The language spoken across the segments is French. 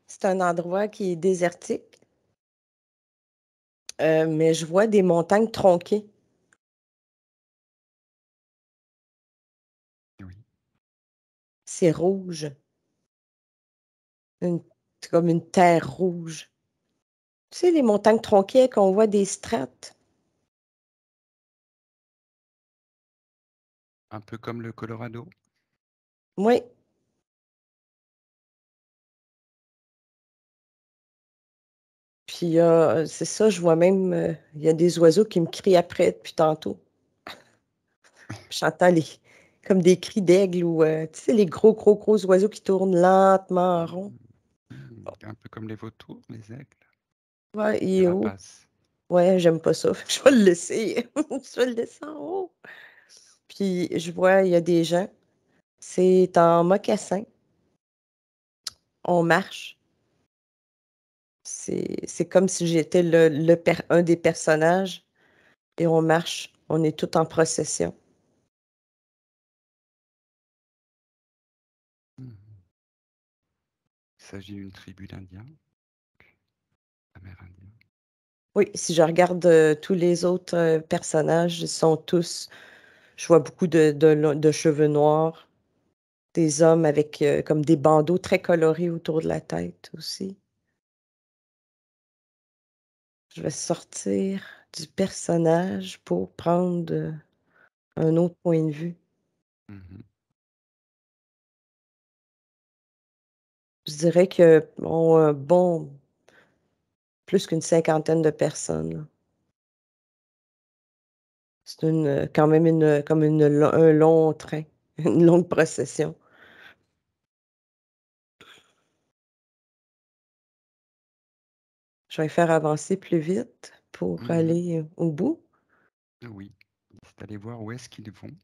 C'est un endroit qui est désertique, mais je vois des montagnes tronquées. Oui. C'est rouge, une c'est comme une terre rouge. Tu sais, les montagnes tronquées qu'on voit des strates? Un peu comme le Colorado? Oui, puis c'est ça, je vois même, il y a des oiseaux qui me crient après depuis tantôt. Puis j'entends les comme des cris d'aigle ou, tu sais, les gros, gros, gros oiseaux qui tournent lentement en rond. Mmh. Mmh. Un peu comme les vautours, les aigles, Ouais, il les est haut. rapaces. Ouais, j'aime pas ça, fait que je vais le laisser je vais le laisser en haut. Puis je vois, il y a des gens, c'est en mocassin, on marche. C'est comme si j'étais un des personnages et on marche, on est tous en procession. Mmh. Il s'agit d'une tribu d'Indiens, amérindiens. Oui, si je regarde, tous les autres, personnages, ils sont tous je vois beaucoup de cheveux noirs, des hommes avec, comme des bandeaux très colorés autour de la tête aussi. Je vais sortir du personnage pour prendre, un autre point de vue. Mmh. Je dirais que bon, plus qu'une cinquantaine de personnes, là. C'est quand même comme un long train, une longue procession. Je vais faire avancer plus vite pour Mmh. aller, au bout. Oui, c'est aller voir où est-ce qu'ils vont.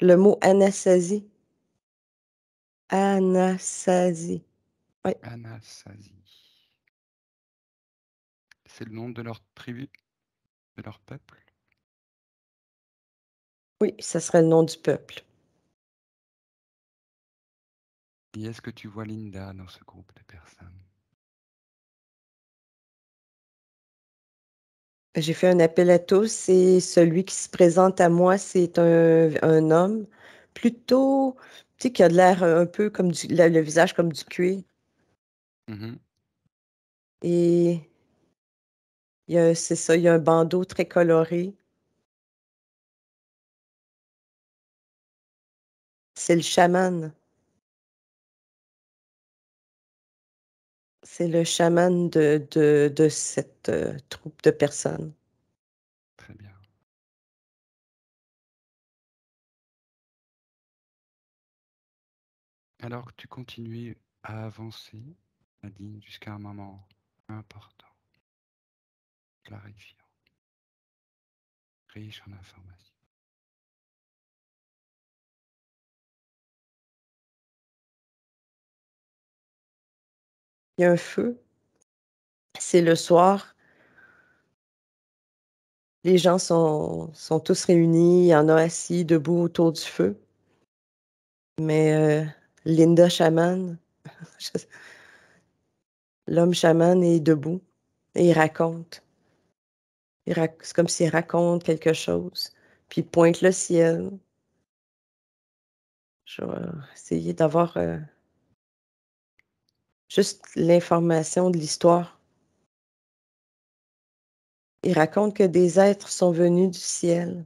Le mot Anasazi. Anasazi. Oui, Anasazi. C'est le nom de leur tribu, de leur peuple? oui, ça serait le nom du peuple. Et est-ce que tu vois Linda dans ce groupe de personnes? J'ai fait un appel à tous et celui qui se présente à moi, c'est un homme plutôt, tu sais, qui a de l'air un peu comme le visage comme du cuir Mmh. et c'est ça, il y a un bandeau très coloré. C'est le chaman. C'est le chaman de cette, troupe de personnes. Très bien. Alors que tu continues à avancer, Nadine, jusqu'à un moment important, clarifiant, riche en informations. Il y a un feu, c'est le soir, les gens sont tous réunis, il y en a assis, debout autour du feu, mais Linda chaman, l'homme chaman est debout et il raconte. C'est comme s'il raconte quelque chose, puis il pointe le ciel. Je vais essayer d'avoir, juste l'information de l'histoire. Il raconte que des êtres sont venus du ciel.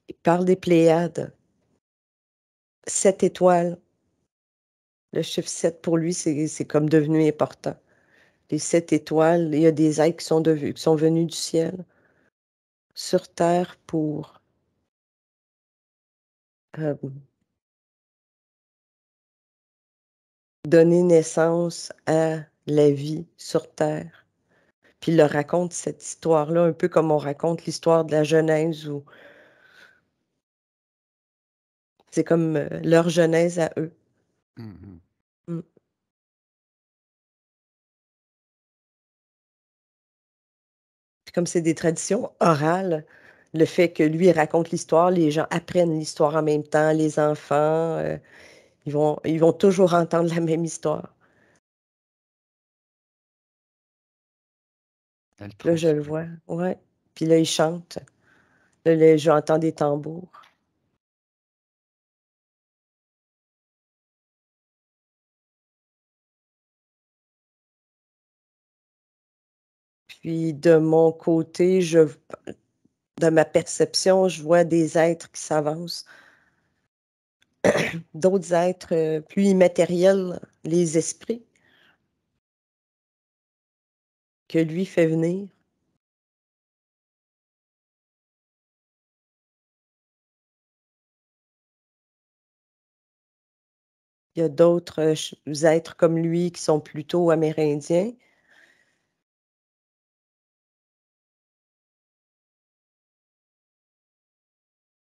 Il parle des Pléiades, 7 étoiles. Le chiffre 7 pour lui, c'est comme devenu important. Les 7 étoiles, il y a des êtres qui sont venus du ciel sur terre pour, hem, donner naissance à la vie sur terre. Puis il leur raconte cette histoire-là, un peu comme on raconte l'histoire de la Genèse ou c'est comme, leur genèse à eux. Mmh. Mmh. Puis comme c'est des traditions orales, le fait que lui raconte l'histoire, les gens apprennent l'histoire en même temps, les enfants, ils vont toujours entendre la même histoire. Elle Là, je le transmet. vois, ouais. Puis là, il chante. Là, j'entends des tambours. Puis de mon côté, de ma perception, je vois des êtres qui s'avancent, d'autres êtres plus immatériels, les esprits que lui fait venir. Il y a d'autres êtres comme lui qui sont plutôt amérindiens.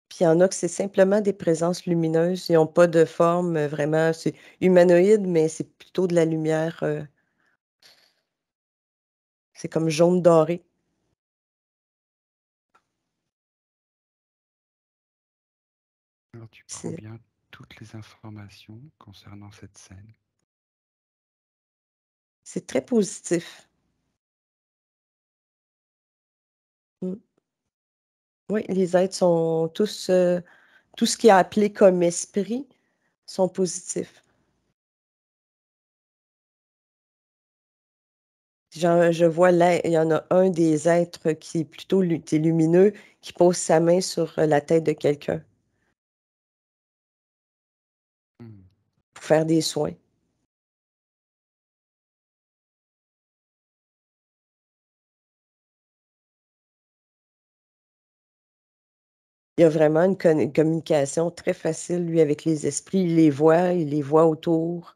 Puis il y en a que c'est simplement des présences lumineuses. Ils n'ont pas de forme vraiment. C'est humanoïde, mais c'est plutôt de la lumière. C'est comme jaune doré. Alors tu prends C'est bien toutes les informations concernant cette scène. c'est très positif. Mm. Oui, les êtres sont tous, tout ce qui est appelé comme esprit sont positifs. Je vois là, il y en a un des êtres qui est plutôt qui est lumineux, qui pose sa main sur la tête de quelqu'un Hmm. pour faire des soins. Il y a vraiment une communication très facile, lui, avec les esprits. Il les voit autour.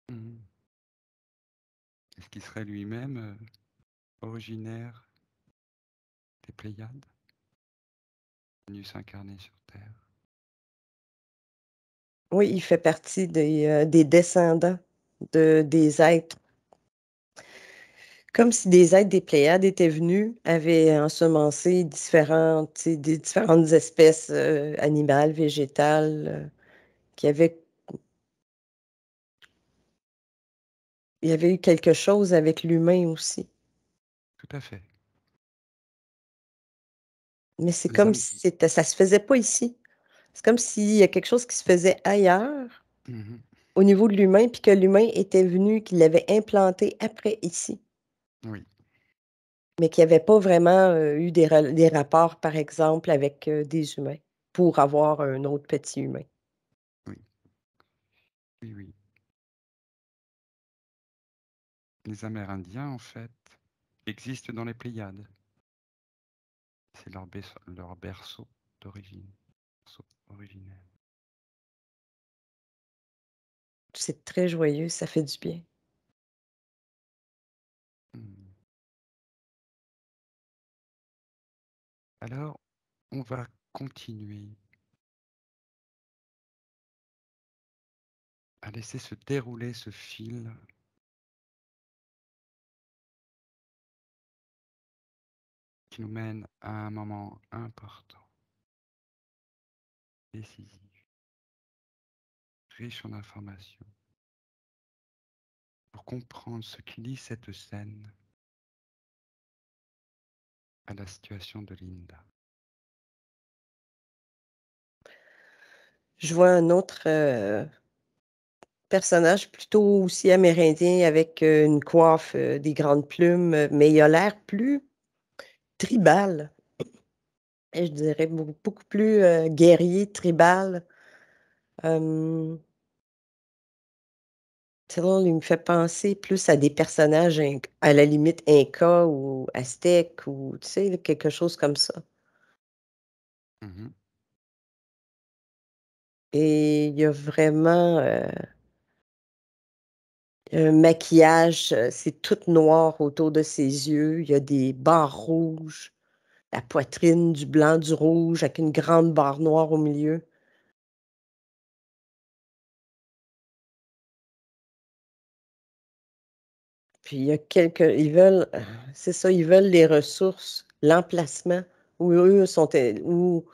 Hmm. Est-ce qu'il serait lui-même originaire des Pléiades, venu s'incarner sur Terre? Oui, il fait partie des descendants des êtres. Comme si des êtres des Pléiades étaient venus, avaient ensemencé différentes, tu sais, des différentes espèces animales, végétales, qui avaient il y avait eu quelque chose avec l'humain aussi. Tout à fait. Mais c'est Les comme âmes. si ça se faisait pas ici. C'est comme s'il y a quelque chose qui se faisait ailleurs, Mhm. au niveau de l'humain, puis que l'humain était venu, qu'il l'avait implanté après ici. Oui, Mais qu'il n'y avait pas vraiment eu des rapports, par exemple, avec des humains pour avoir un autre petit humain. oui, oui, oui. Les Amérindiens, en fait, existent dans les Pléiades. C'est leur berceau d'origine, berceau originel. C'est très joyeux, ça fait du bien. Hmm. Alors, on va continuer à laisser se dérouler ce fil qui nous mène à un moment important, décisif, riche en informations, pour comprendre ce qui lie cette scène à la situation de Linda. Je vois un autre personnage plutôt aussi amérindien avec une coiffe, des grandes plumes, mais il a l'air plus tribal. Et je dirais beaucoup plus guerrier, tribal. Sinon, il me fait penser plus à des personnages à la limite Inca ou Aztèques ou tu sais, là, quelque chose comme ça. Mhm. Et il y a vraiment un maquillage, c'est tout noir autour de ses yeux. Il y a des barres rouges, la poitrine, du blanc, du rouge, avec une grande barre noire au milieu. Puis il y a quelques, c'est ça, ils veulent les ressources l'emplacement où eux sont où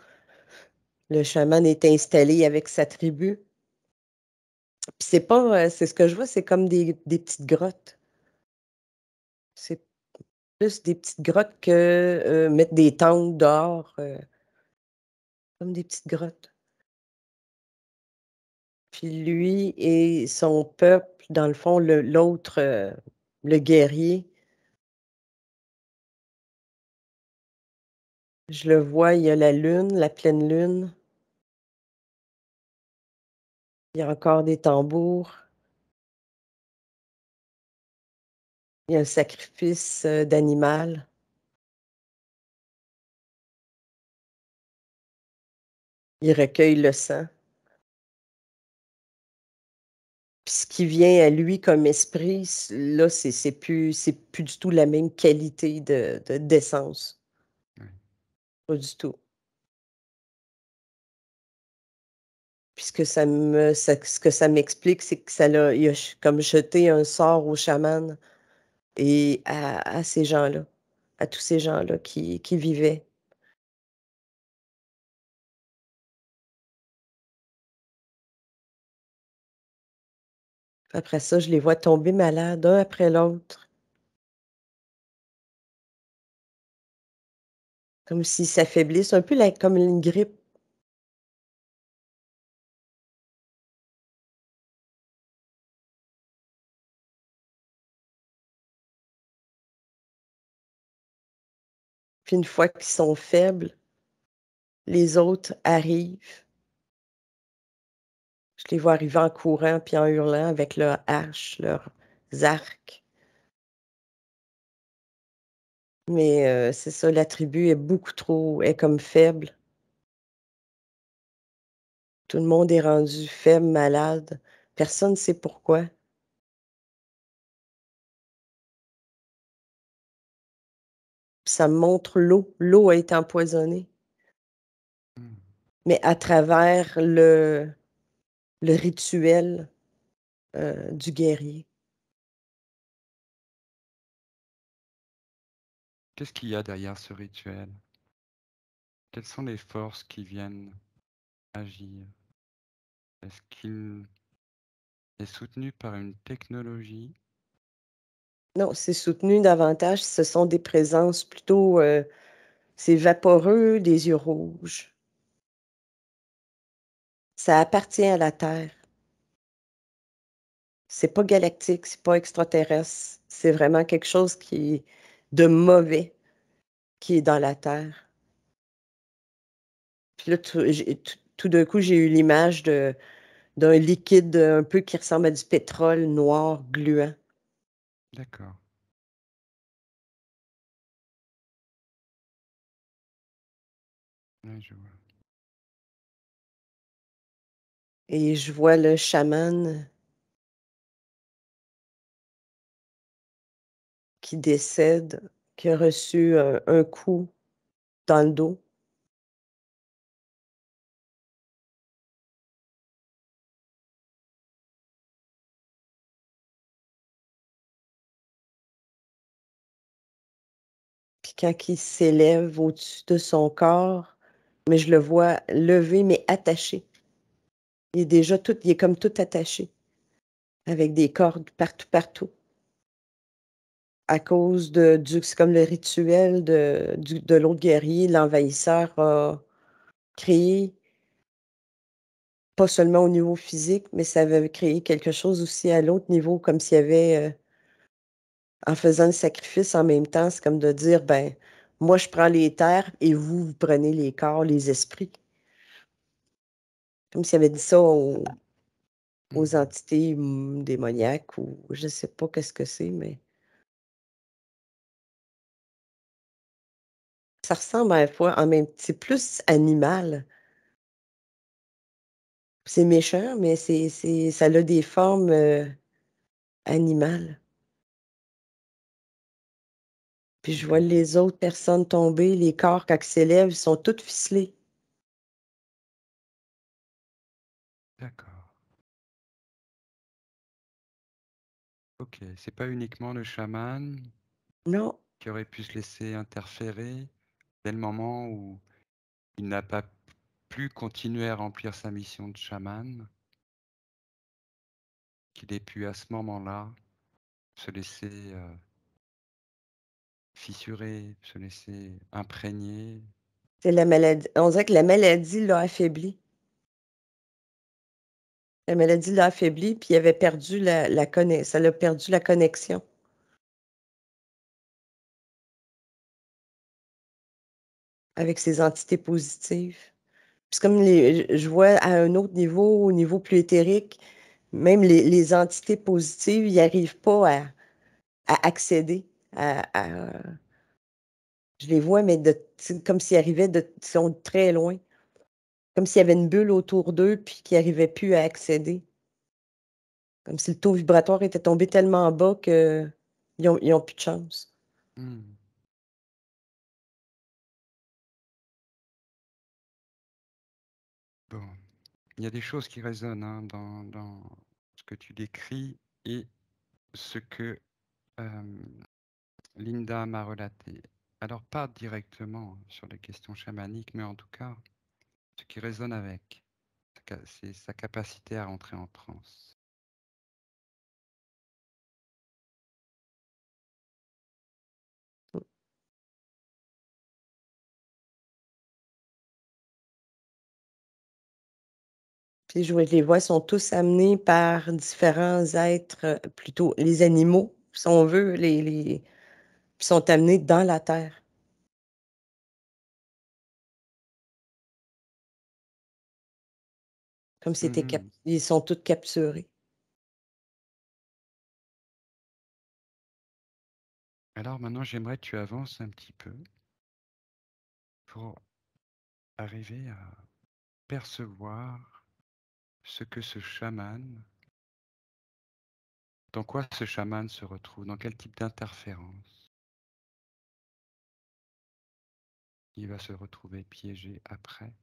le chaman est installé avec sa tribu. Puis c'est pas, c'est ce que je vois, c'est comme des petites grottes. C'est plus des petites grottes que, mettre des tentes dehors, comme des petites grottes. Puis lui et son peuple, dans le fond, l'autre, le guerrier, je le vois, il y a la lune, la pleine lune, il y a encore des tambours, il y a un sacrifice, d'animal, il recueille le sang. Puis ce qui vient à lui comme esprit, là, c'est plus du tout la même qualité d'essence, Oui. pas du tout. Puis ce que ça m'explique, c'est que il a comme jeté un sort au chaman et à ces gens-là, à tous ces gens-là qui vivaient. Après ça, je les vois tomber malades un après l'autre, comme s'ils s'affaiblissent, un peu comme une grippe. Puis une fois qu'ils sont faibles, les autres arrivent. Je les vois arriver en courant puis en hurlant avec leurs haches, leurs arcs. Mais c'est ça, la tribu est comme faible. Tout le monde est rendu faible, malade. Personne ne sait pourquoi. Puis ça me montre l'eau. L'eau a été empoisonnée, Mmh. mais à travers le rituel, du guerrier. Qu'est-ce qu'il y a derrière ce rituel? Quelles sont les forces qui viennent agir? Est-ce qu'il est soutenu par une technologie? Non, c'est soutenu davantage, ce sont des présences plutôt, c'est vaporeux, des yeux rouges. Ça appartient à la Terre. C'est pas galactique, c'est pas extraterrestre. C'est vraiment quelque chose qui est de mauvais, qui est dans la Terre. Puis là, tout d'un coup, j'ai eu l'image d'un liquide, un peu qui ressemble à du pétrole noir gluant D'accord. Oui, je vois. et je vois le chaman qui décède, qui a reçu un coup dans le dos. Puis quand il s'élève au-dessus de son corps, mais je le vois levé, mais attaché. Il est comme tout attaché, avec des cordes partout, partout. À cause c'est comme le rituel de l'autre guerrier, l'envahisseur a créé, pas seulement au niveau physique, mais ça avait créé quelque chose aussi à l'autre niveau, comme s'il y avait, en faisant le sacrifice en même temps, c'est comme de dire: «Ben, moi je prends les terres et vous, vous prenez les corps, les esprits». Comme s'il avait dit ça aux Mmh. entités, démoniaques ou je sais pas qu'est-ce que c'est, mais ça ressemble à la fois c'est plus animal. C'est méchant, mais ça a des formes, animales. Puis je vois D'ac les autres personnes tomber, les corps quand ils s'élèvent, ils sont tous ficelés. d'accord. OK, c'est pas uniquement le chaman Non, qui aurait pu se laisser interférer? dès le moment où il n'a pas pu continuer à remplir sa mission de chaman, qu'il ait pu à ce moment-là se laisser fissurer, se laisser imprégner. C'est la maladie. On dirait que la maladie l'a affaibli. La maladie l'a affaibli, puis il avait perdu ça l'a perdu la connexion avec ses entités positives. C'est comme je vois à un autre niveau, au niveau plus éthérique, même les entités positives, ils n'arrivent pas à accéder je les vois, mais c'est comme s'ils arrivaient ils sont très loin. Comme s'il y avait une bulle autour d'eux, puis qu'ils n'arrivaient plus à accéder. Comme si le taux vibratoire était tombé tellement bas qu'ils ont plus de chance. Hmm. Bon, il y a des choses qui résonnent hein, dans ce que tu décris et ce que Linda m'a relaté. Alors pas directement sur les questions chamaniques, mais en tout cas, ce qui résonne avec, c'est sa capacité à rentrer en transe. Puis je les vois, sont tous amenés par différents êtres, plutôt les animaux, si on veut, qui sont amenés dans la terre. Comme si Mhm. ils sont tous capturés. Alors maintenant, j'aimerais que tu avances un petit peu pour arriver à percevoir ce que ce chaman, dans quoi ce chaman se retrouve, dans quel type d'interférence il va se retrouver piégé après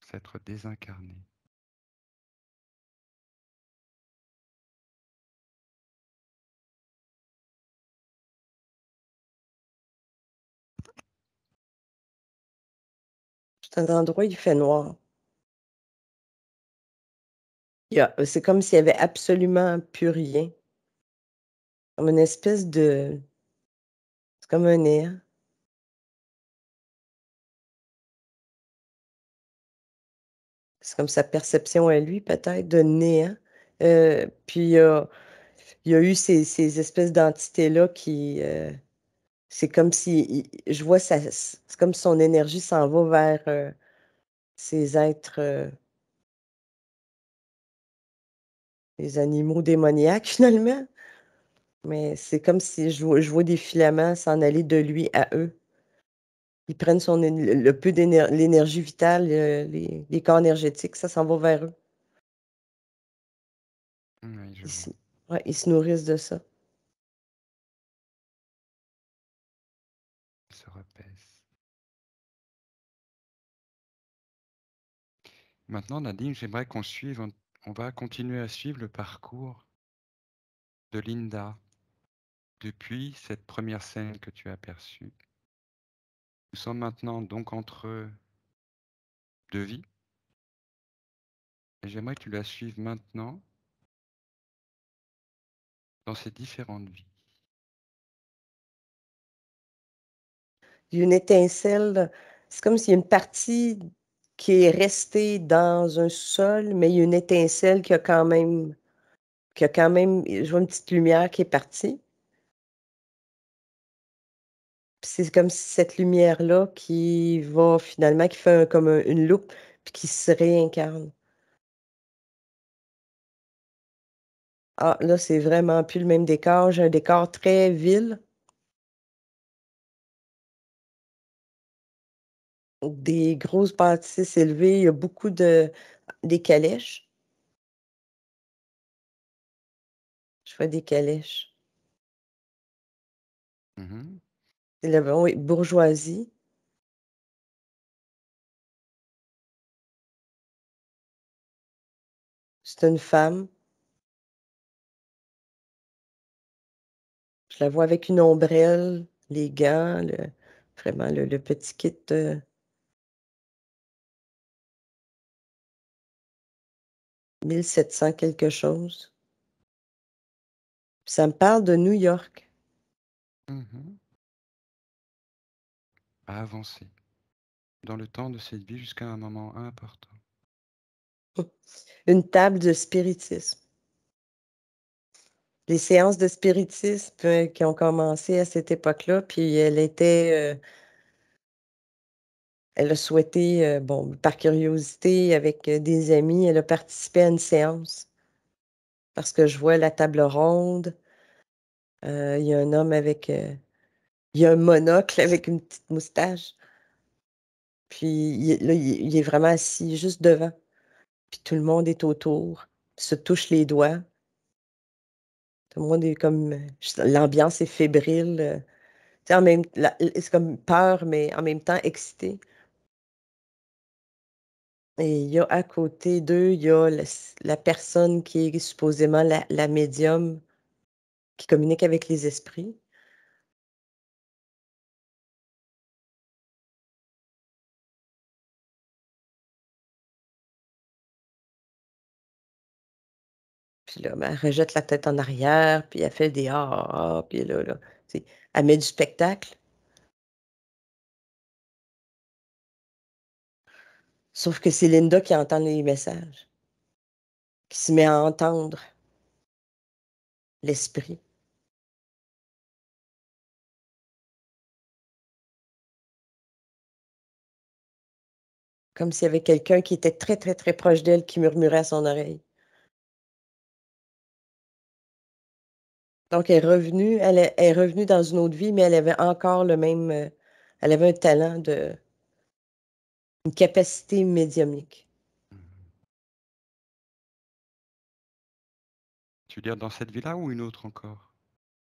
s'être désincarné. C'est un endroit où il fait noir. C'est comme s'il y avait absolument plus rien. Comme une espèce de c'est comme un néant. C'est comme sa perception à lui peut-être de néant. Puis il y a eu ces espèces d'entités-là c'est comme si je vois c'est comme si son énergie s'en va vers, ces êtres, les animaux démoniaques finalement. Mais c'est comme si je vois des filaments s'en aller de lui à eux. Ils prennent le peu l'énergie vitale, les corps énergétiques, ça s'en va vers eux. Oui, je vois. Ouais, ils se nourrissent de ça. Il se repaisse. Maintenant, Nadine, j'aimerais qu'on suive, on va continuer à suivre le parcours de Linda depuis cette première scène que tu as aperçue. Nous sommes maintenant donc entre deux vies et j'aimerais que tu la suives maintenant dans ces différentes vies. Il y a une étincelle, c'est comme s'il y a une partie qui est restée dans un sol, mais il y a une étincelle je vois une petite lumière qui est partie. Puis c'est comme si cette lumière-là qui va finalement, qui fait comme une loupe, puis qui se réincarne. Ah, là, c'est vraiment plus le même décor. J'ai un décor très ville, des grosses bâtisses élevées. Il y a beaucoup des calèches. Je vois des calèches. Mhm. C'est oui, bourgeoisie. C'est une femme. Je la vois avec une ombrelle, les gants, Vraiment, le petit kit, 1700 quelque chose. Ça me parle de New York. Mhm. À avancer dans le temps de cette vie jusqu'à un moment important. Une table de spiritisme. Les séances de spiritisme qui ont commencé à cette époque-là, puis elle a souhaité, bon, par curiosité, avec des amis, elle a participé à une séance parce que je vois la table ronde. Il y a un homme il y a un monocle avec une petite moustache. Puis là, il est vraiment assis juste devant. Puis tout le monde est autour, se touche les doigts. Tout le monde est comme, l'ambiance est fébrile. Tu sais, c'est comme peur, mais en même temps excité. Et il y a à côté d'eux, il y a la personne qui est supposément la médium qui communique avec les esprits. Puis là, ben, elle rejette la tête en arrière, puis elle fait des ah, ah, ah, puis là, tu sais, elle met du spectacle. Sauf que c'est Linda qui entend les messages, qui se met à entendre l'esprit. Comme s'il y avait quelqu'un qui était très, très, très proche d'elle qui murmurait à son oreille. Donc, elle est revenue dans une autre vie, mais elle avait encore le même, elle avait un talent une capacité médiumnique. Mhm. Tu veux dire dans cette vie-là ou une autre encore?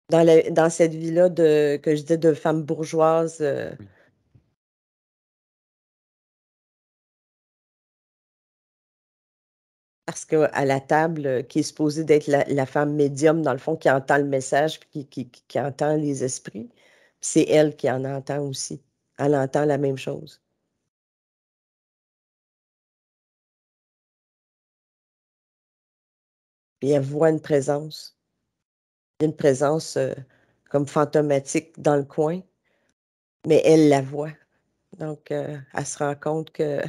Dans cette vie-là que je dis de femme bourgeoise, Oui. parce qu'à la table, qui est supposée d'être la femme médium, dans le fond, qui entend le message, puis qui entend les esprits, c'est elle qui en entend aussi. Elle entend la même chose. Et elle voit une présence. Une présence comme fantomatique dans le coin, mais elle la voit. Donc, elle se rend compte que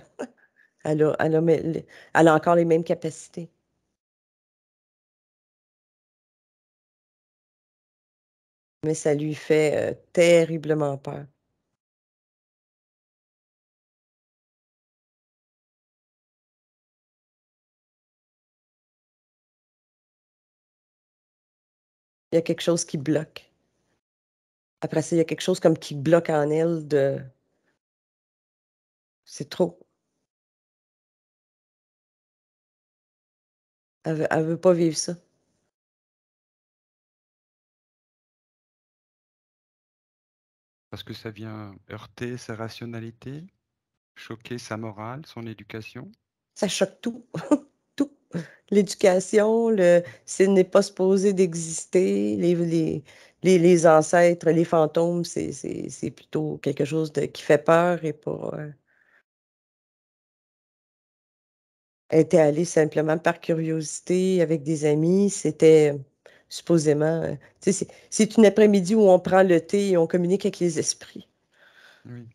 elle a encore les mêmes capacités. Mais ça lui fait terriblement peur. Il y a quelque chose qui bloque. Après ça, il y a quelque chose comme qui bloque en elle de c'est trop. Elle veut pas vivre ça. Parce que ça vient heurter sa rationalité, choquer sa morale, son éducation. Ça choque tout. Tout. L'éducation, ce n'est pas supposé d'exister. Les ancêtres, les fantômes, c'est plutôt quelque chose qui fait peur et pas. Elle était allée simplement par curiosité avec des amis. C'était supposément. Tu sais, c'est une après-midi où on prend le thé et on communique avec les esprits. Oui.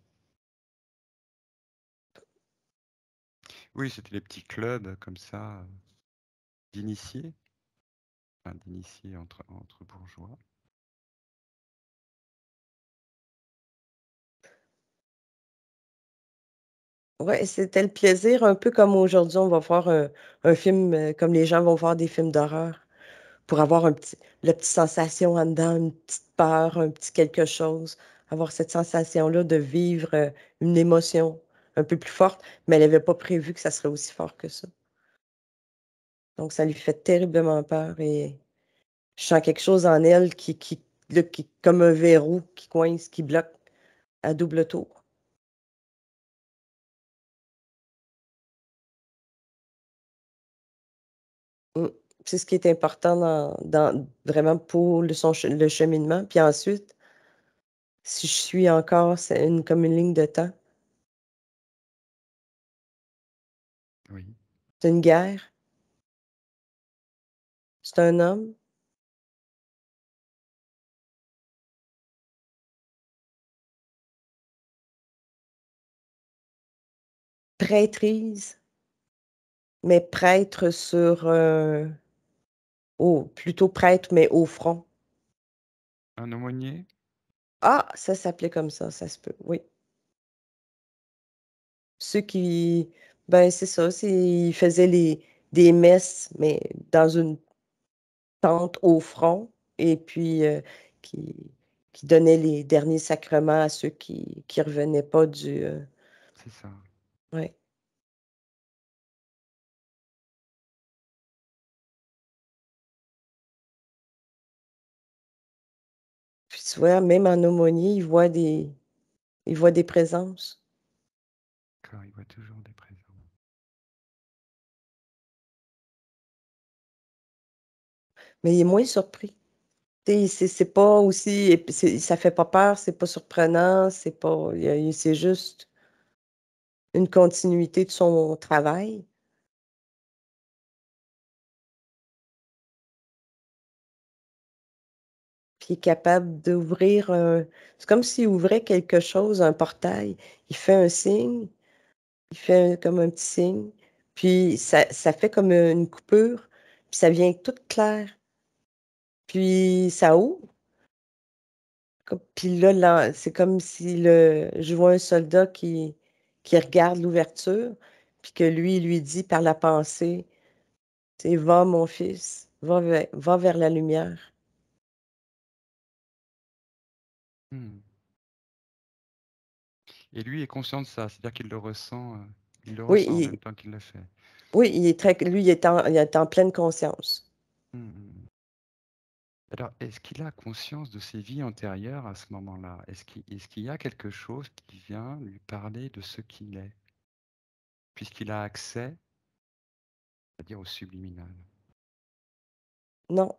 Oui, c'était les petits clubs comme ça d'initiés, enfin d'initiés entre bourgeois. Ouais, c'était le plaisir, un peu comme aujourd'hui, on va voir un film, comme les gens vont voir des films d'horreur, pour avoir la petite sensation en dedans, une petite peur, un petit quelque chose, avoir cette sensation-là de vivre une émotion un peu plus forte, mais elle n'avait pas prévu que ça serait aussi fort que ça. Donc, ça lui fait terriblement peur et je sens quelque chose en elle là, comme un verrou qui coince, qui bloque à double tour. Mm. C'est ce qui est important vraiment pour le cheminement. Puis ensuite, Si je suis encore, c'est comme une ligne de temps. Oui. C'est une guerre. C'est un homme. Prêtrise, mais prêtre sur... plutôt prêtre, mais au front. Un aumônier? Ah, ça s'appelait comme ça se peut, oui. Ceux qui... Ben, c'est ça, ils faisaient des messes, mais dans une tente au front, et puis qui, qui donnaient les derniers sacrements à ceux qui revenaient pas du... C'est ça. ouais. Puis tu vois, même en aumônier, ils voient des présences. D'accord, il voit toujours des présents. Mais il est moins surpris. Tu sais, c'est pas aussi... Ça fait pas peur, c'est pas surprenant, c'est pas... c'est juste une continuité de son travail. Puis il est capable d'ouvrir un... C'est comme s'il ouvrait quelque chose, un portail. Il fait un signe, il fait comme un petit signe, puis ça fait comme une coupure, puis ça vient tout clair. Puis ça ouvre. Puis là, c'est comme si je vois un soldat qui regarde l'ouverture, puis que lui dit par la pensée, c'est va mon fils, va vers la lumière. Hmm. Et lui est conscient de ça, c'est-à-dire qu'il le ressent, Oui, en même temps qu'il le fait. oui, lui, il est en pleine conscience. Hmm. Alors, est-ce qu'il a conscience de ses vies antérieures à ce moment-là? Est-ce qu'il y a quelque chose qui vient lui parler de ce qu'il est, puisqu'il a accès, c'est-à-dire au subliminal? Non,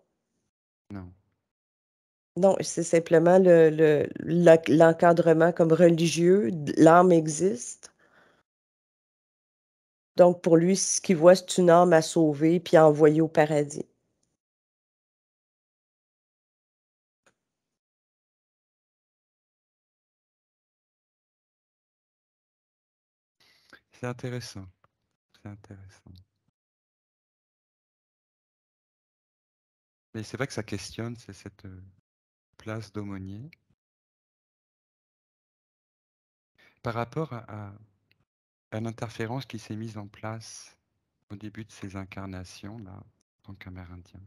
Non. non, c'est simplement l'encadrement comme religieux. L'âme existe. Donc, pour lui, ce qu'il voit, c'est une âme à sauver puis à envoyer au paradis. C'est intéressant. C'est intéressant. Mais c'est vrai que ça questionne, c'est cette place d'aumônier. Par rapport à l'interférence qui s'est mise en place au début de ces incarnations, là, en tant qu'Amérindien.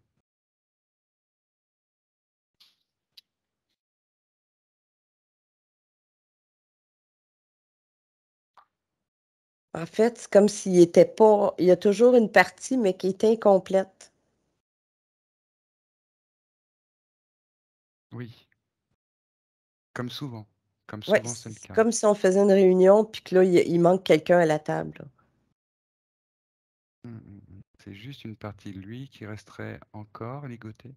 En fait, c'est comme s'il était pas... Il y a toujours une partie, mais qui est incomplète. Oui, comme souvent. Comme Oui, souvent, c'est le c'est cas. comme si on faisait une réunion, puis que là, il manque quelqu'un à la table, là. C'est juste une partie de lui qui resterait encore ligotée.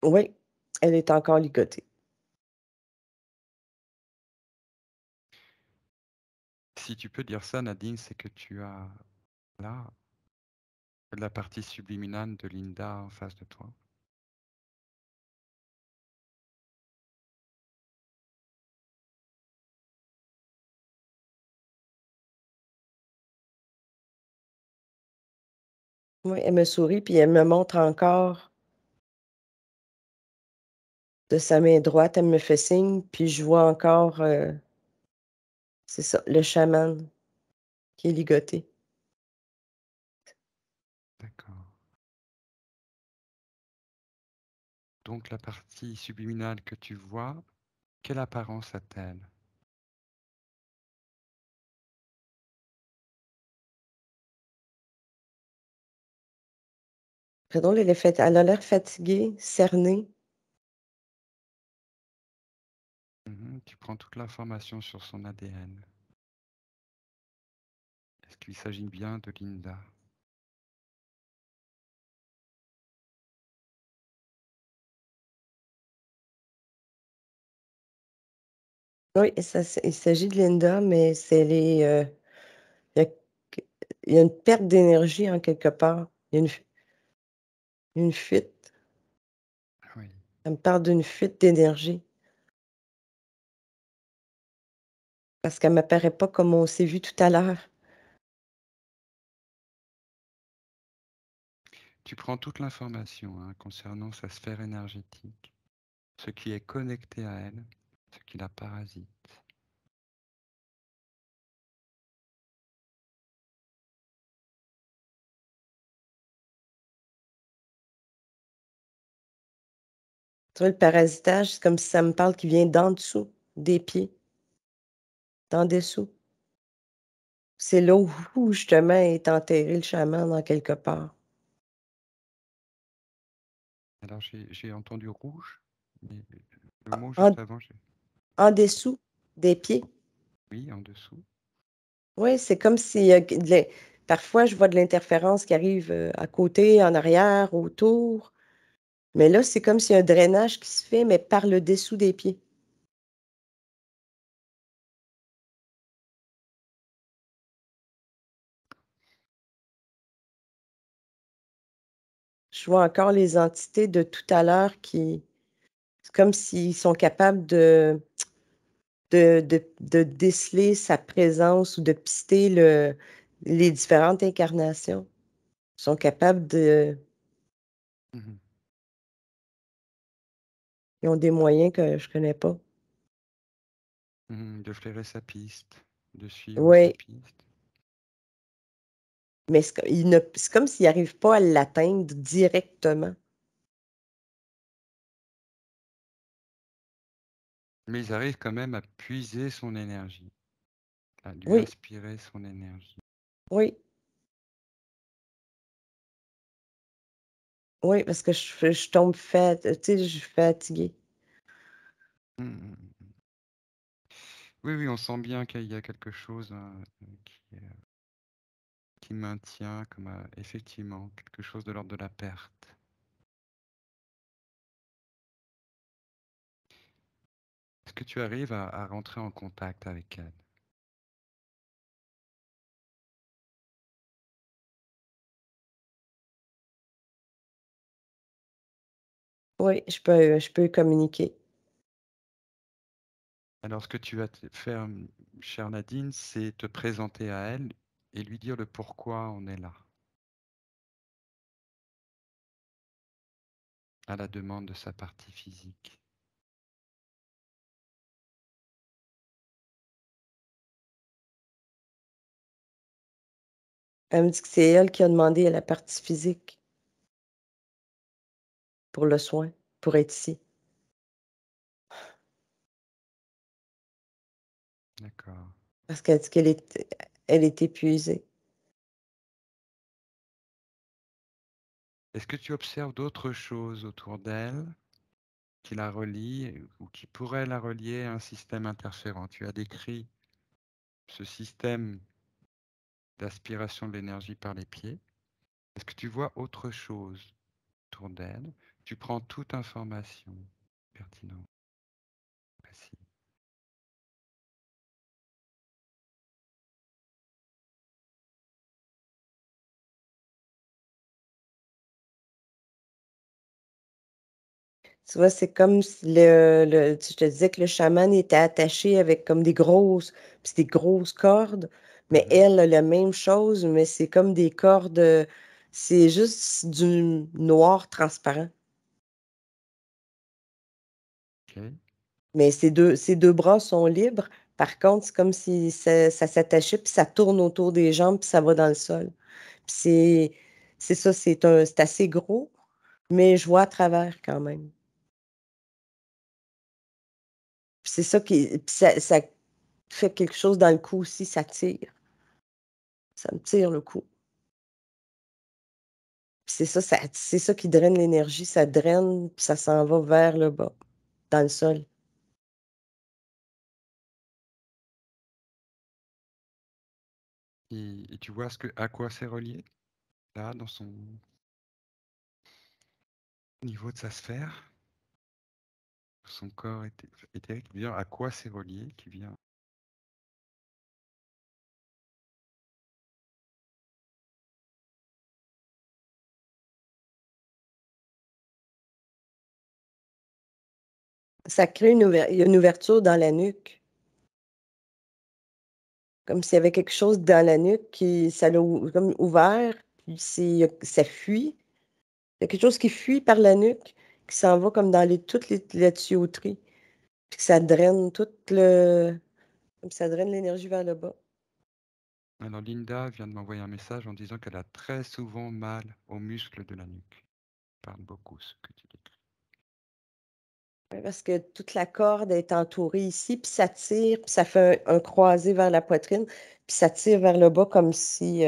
Oui, elle est encore ligotée. Si tu peux dire ça, Nadine, c'est que tu as là la partie subliminale de Linda en face de toi. Oui, elle me sourit, puis elle me montre encore de sa main droite, elle me fait signe, puis je vois encore, c'est ça, le chaman qui est ligoté. D'accord. Donc la partie subliminale que tu vois, quelle apparence a-t-elle? Très drôle, elle a l'air fatiguée, cernée. Tu prends toute l'information sur son ADN. Est-ce qu'il s'agit bien de Linda? Oui, il s'agit de Linda, mais c'est il y a, il y a une perte d'énergie en quelque part. Il y a une fuite. Oui. Elle me parle d'une fuite d'énergie. Parce qu'elle m'apparaît pas comme on s'est vu tout à l'heure. Tu prends toute l'information hein, concernant sa sphère énergétique, ce qui est connecté à elle, ce qui la parasite. Tu vois, le parasitage, c'est comme si ça me parle qui vient d'en dessous des pieds, d'en dessous. C'est là où justement est enterré le chaman en quelque part. Alors j'ai entendu rouge, mais le mot En, juste avant, en dessous des pieds. oui, en dessous. Oui, c'est comme s'il y a parfois je vois de l'interférence qui arrive à côté, en arrière, autour. Mais là, c'est comme s'il y a un drainage qui se fait, mais par le dessous des pieds. Je vois encore les entités de tout à l'heure qui, c'est comme s'ils sont capables de déceler sa présence ou de pister les différentes incarnations. Ils sont capables Mhm. ils ont des moyens que je connais pas. Mhm, de flairer sa piste, de suivre sa Oui, piste. mais c'est comme s'ils n'arrivent pas à l'atteindre directement. Mais ils arrivent quand même à puiser son énergie, à lui Oui, aspirer son énergie. oui, oui, parce que je tombe tu sais, je suis fatiguée. Mhm. Oui, oui, on sent bien qu'il y a quelque chose hein, qui maintient comme effectivement quelque chose de l'ordre de la perte. Est-ce que tu arrives à rentrer en contact avec elle? Oui, je peux communiquer. Alors, ce que tu vas faire, chère Nadine, c'est te présenter à elle et lui dire le pourquoi on est là, à la demande de sa partie physique. Elle me dit que c'est elle qui a demandé à la partie physique pour le soin, pour être ici. D'accord. Parce qu'elle dit elle est épuisée. Est-ce que tu observes d'autres choses autour d'elle qui la relient ou qui pourraient la relier à un système interférent? Tu as décrit ce système d'aspiration de l'énergie par les pieds. Est-ce que tu vois autre chose autour d'elle? Tu prends toute information pertinente, précise. Tu vois, c'est comme si je te disais que le chaman était attaché avec comme puis des grosses cordes, mais Mhm. elle a la même chose, mais c'est comme des cordes, c'est juste du noir transparent. Ok. Mais ses deux bras sont libres. Par contre, c'est comme si ça s'attachait, puis ça tourne autour des jambes, puis ça va dans le sol. Puis c'est ça, c'est assez gros, mais je vois à travers quand même. Puis c'est ça puis ça fait quelque chose dans le cou aussi, ça tire. Ça me tire le cou. Puis c'est ça qui draine l'énergie, ça draine, puis ça s'en va vers le bas, dans le sol. Et tu vois à quoi c'est relié, là, dans son au niveau de sa sphère? Son corps éthérique vient à quoi c'est relié, qui vient. Ça crée il y a une ouverture dans la nuque. Comme s'il y avait quelque chose dans la nuque qui ça l'a comme ouvert, puis ça fuit. Il y a quelque chose qui fuit par la nuque, qui s'en va comme dans toutes la tuyauterie, puis que ça draine comme ça draine l'énergie vers le bas. Alors Linda vient de m'envoyer un message en disant qu'elle a très souvent mal aux muscles de la nuque. Parle beaucoup ce que tu décris. Ouais, parce que toute la corde est entourée ici, puis ça tire, puis ça fait un croisé vers la poitrine, puis ça tire vers le bas comme si,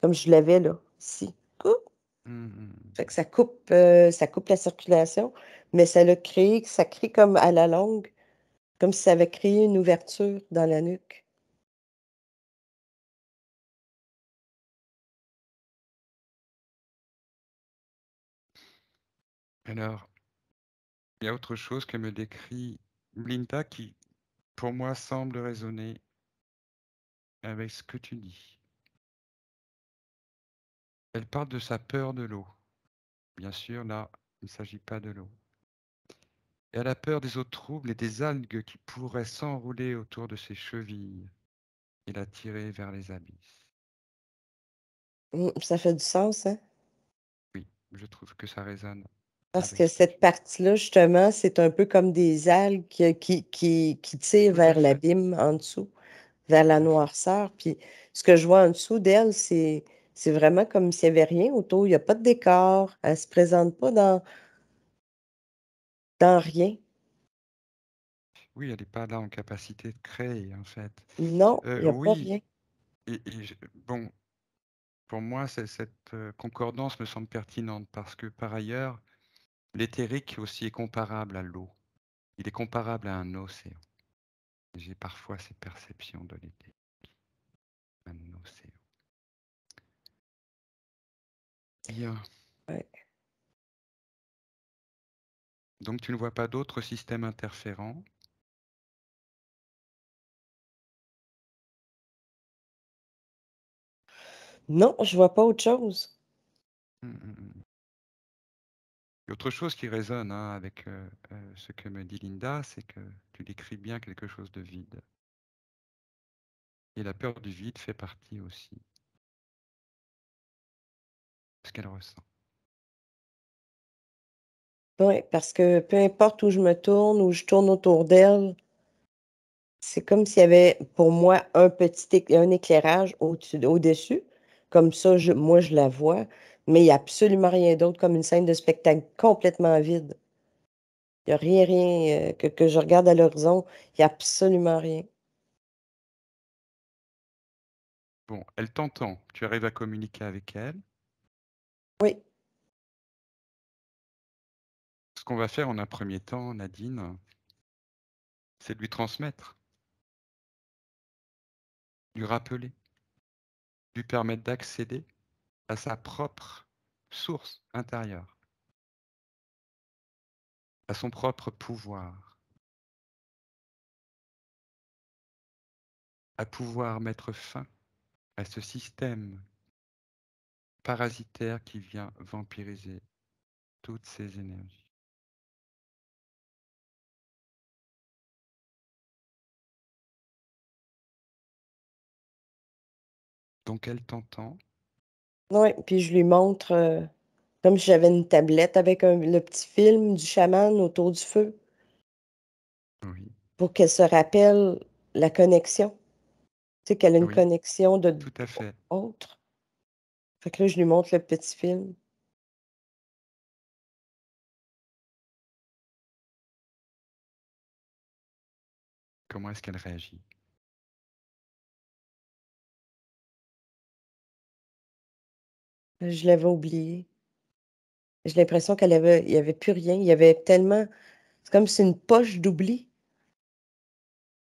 comme je l'avais là, ici. Ouh! Fait que ça coupe la circulation, mais ça crée comme à la longue, comme si ça avait créé une ouverture dans la nuque. Alors, il y a autre chose que me décrit Linda qui, pour moi, semble résonner avec ce que tu dis. Elle parle de sa peur de l'eau. Bien sûr, là, il ne s'agit pas de l'eau. Elle a peur des eaux troubles et des algues qui pourraient s'enrouler autour de ses chevilles et la tirer vers les abysses. Ça fait du sens, hein? Oui, je trouve que ça résonne Parce avec que ce que cette tu dis. partie-là, justement, c'est un peu comme des algues qui tirent Tout à vers fait, l'abîme en dessous, vers tout la à fait. noirceur. Puis ce que je vois en dessous d'elle, c'est vraiment comme s'il n'y avait rien autour. Il n'y a pas de décor. Elle ne se présente pas dans rien. Oui, elle n'est pas là en capacité de créer, en fait. Non, il n'y a pas Oui, rien. bon, pour moi, cette concordance me semble pertinente parce que par ailleurs, l'éthérique aussi est comparable à l'eau. Il est comparable à un océan. J'ai parfois ces perceptions de l'éthérique, un océan. Bien. Ouais. Donc tu ne vois pas d'autres systèmes interférents? Non, je vois pas autre chose. Mm. Et autre chose qui résonne hein, avec ce que me dit Linda, c'est que tu décris bien quelque chose de vide. Et la peur du vide fait partie aussi de ce qu'elle ressent. Oui, parce que peu importe où je me tourne, où je tourne autour d'elle, c'est comme s'il y avait pour moi un éclairage au-dessus. Comme ça, moi, je la vois, mais il n'y a absolument rien d'autre comme une scène de spectacle complètement vide. Il n'y a rien, rien que je regarde à l'horizon, il n'y a absolument rien. Bon, elle t'entend, tu arrives à communiquer avec elle. Oui, Ce qu'on va faire en un premier temps, Nadine, c'est de lui transmettre, lui rappeler, lui permettre d'accéder à sa propre source intérieure, à son propre pouvoir, à pouvoir mettre fin à ce système parasitaire qui vient vampiriser toutes ces énergies. Donc elle t'entend. oui. Puis je lui montre, comme si j'avais une tablette avec le petit film du chaman autour du feu, Oui, pour qu'elle se rappelle la connexion. Tu sais, qu'elle a une oui, connexion tout à fait. autre. Fait que là, je lui montre le petit film. Comment est-ce qu'elle réagit? Je l'avais oublié. J'ai l'impression il y avait plus rien. Il y avait tellement, c'est comme si une poche d'oubli.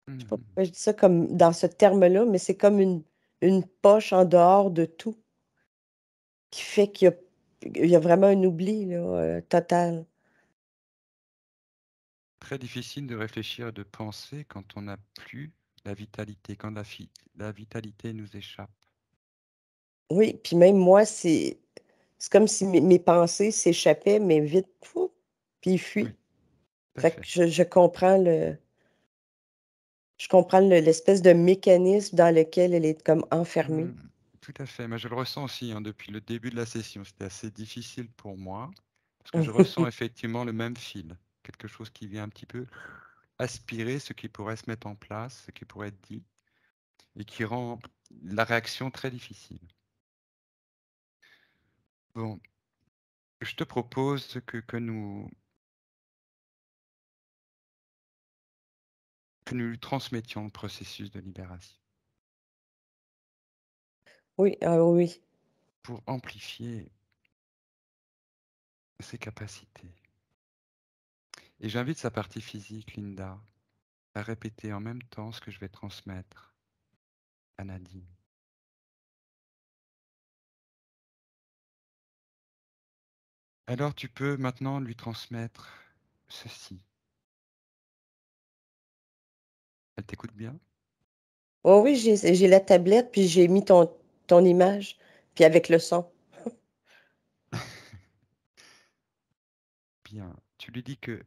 Je sais pas Mhm. pourquoi je dis ça comme dans ce terme-là, mais c'est comme une poche en dehors de tout qui fait qu'il y a vraiment un oubli là, total. très difficile de réfléchir et de penser quand on n'a plus la vitalité, quand la vitalité nous échappe. Oui, puis même moi, c'est comme si mes pensées s'échappaient, mais vite, pouf, puis ils Oui, fuient. tout à Fait que fait. je comprends l'espèce de mécanisme dans lequel elle est comme enfermée. Tout à fait. Mais je le ressens aussi hein, depuis le début de la session. C'était assez difficile pour moi parce que je ressens effectivement le même fil. Quelque chose qui vient un petit peu aspirer ce qui pourrait se mettre en place, ce qui pourrait être dit, et qui rend la réaction très difficile. Bon, je te propose que nous lui transmettions le processus de libération Oui, ah oui. pour amplifier ses capacités. Et j'invite sa partie physique, Linda, à répéter en même temps ce que je vais transmettre à Nadine. Alors tu peux maintenant lui transmettre ceci. Elle t'écoute bien? Oh oui, j'ai la tablette, puis j'ai mis ton image, puis avec le son. Bien. Tu lui dis que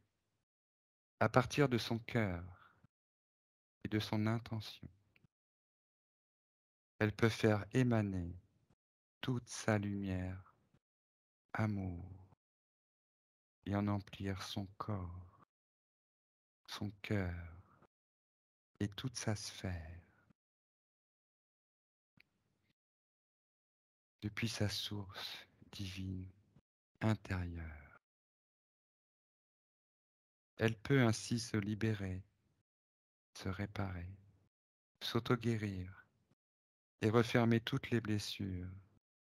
à partir de son cœur et de son intention, elle peut faire émaner toute sa lumière, amour, et en emplir son corps, son cœur et toute sa sphère, depuis sa source divine intérieure. Elle peut ainsi se libérer, se réparer, s'auto-guérir et refermer toutes les blessures,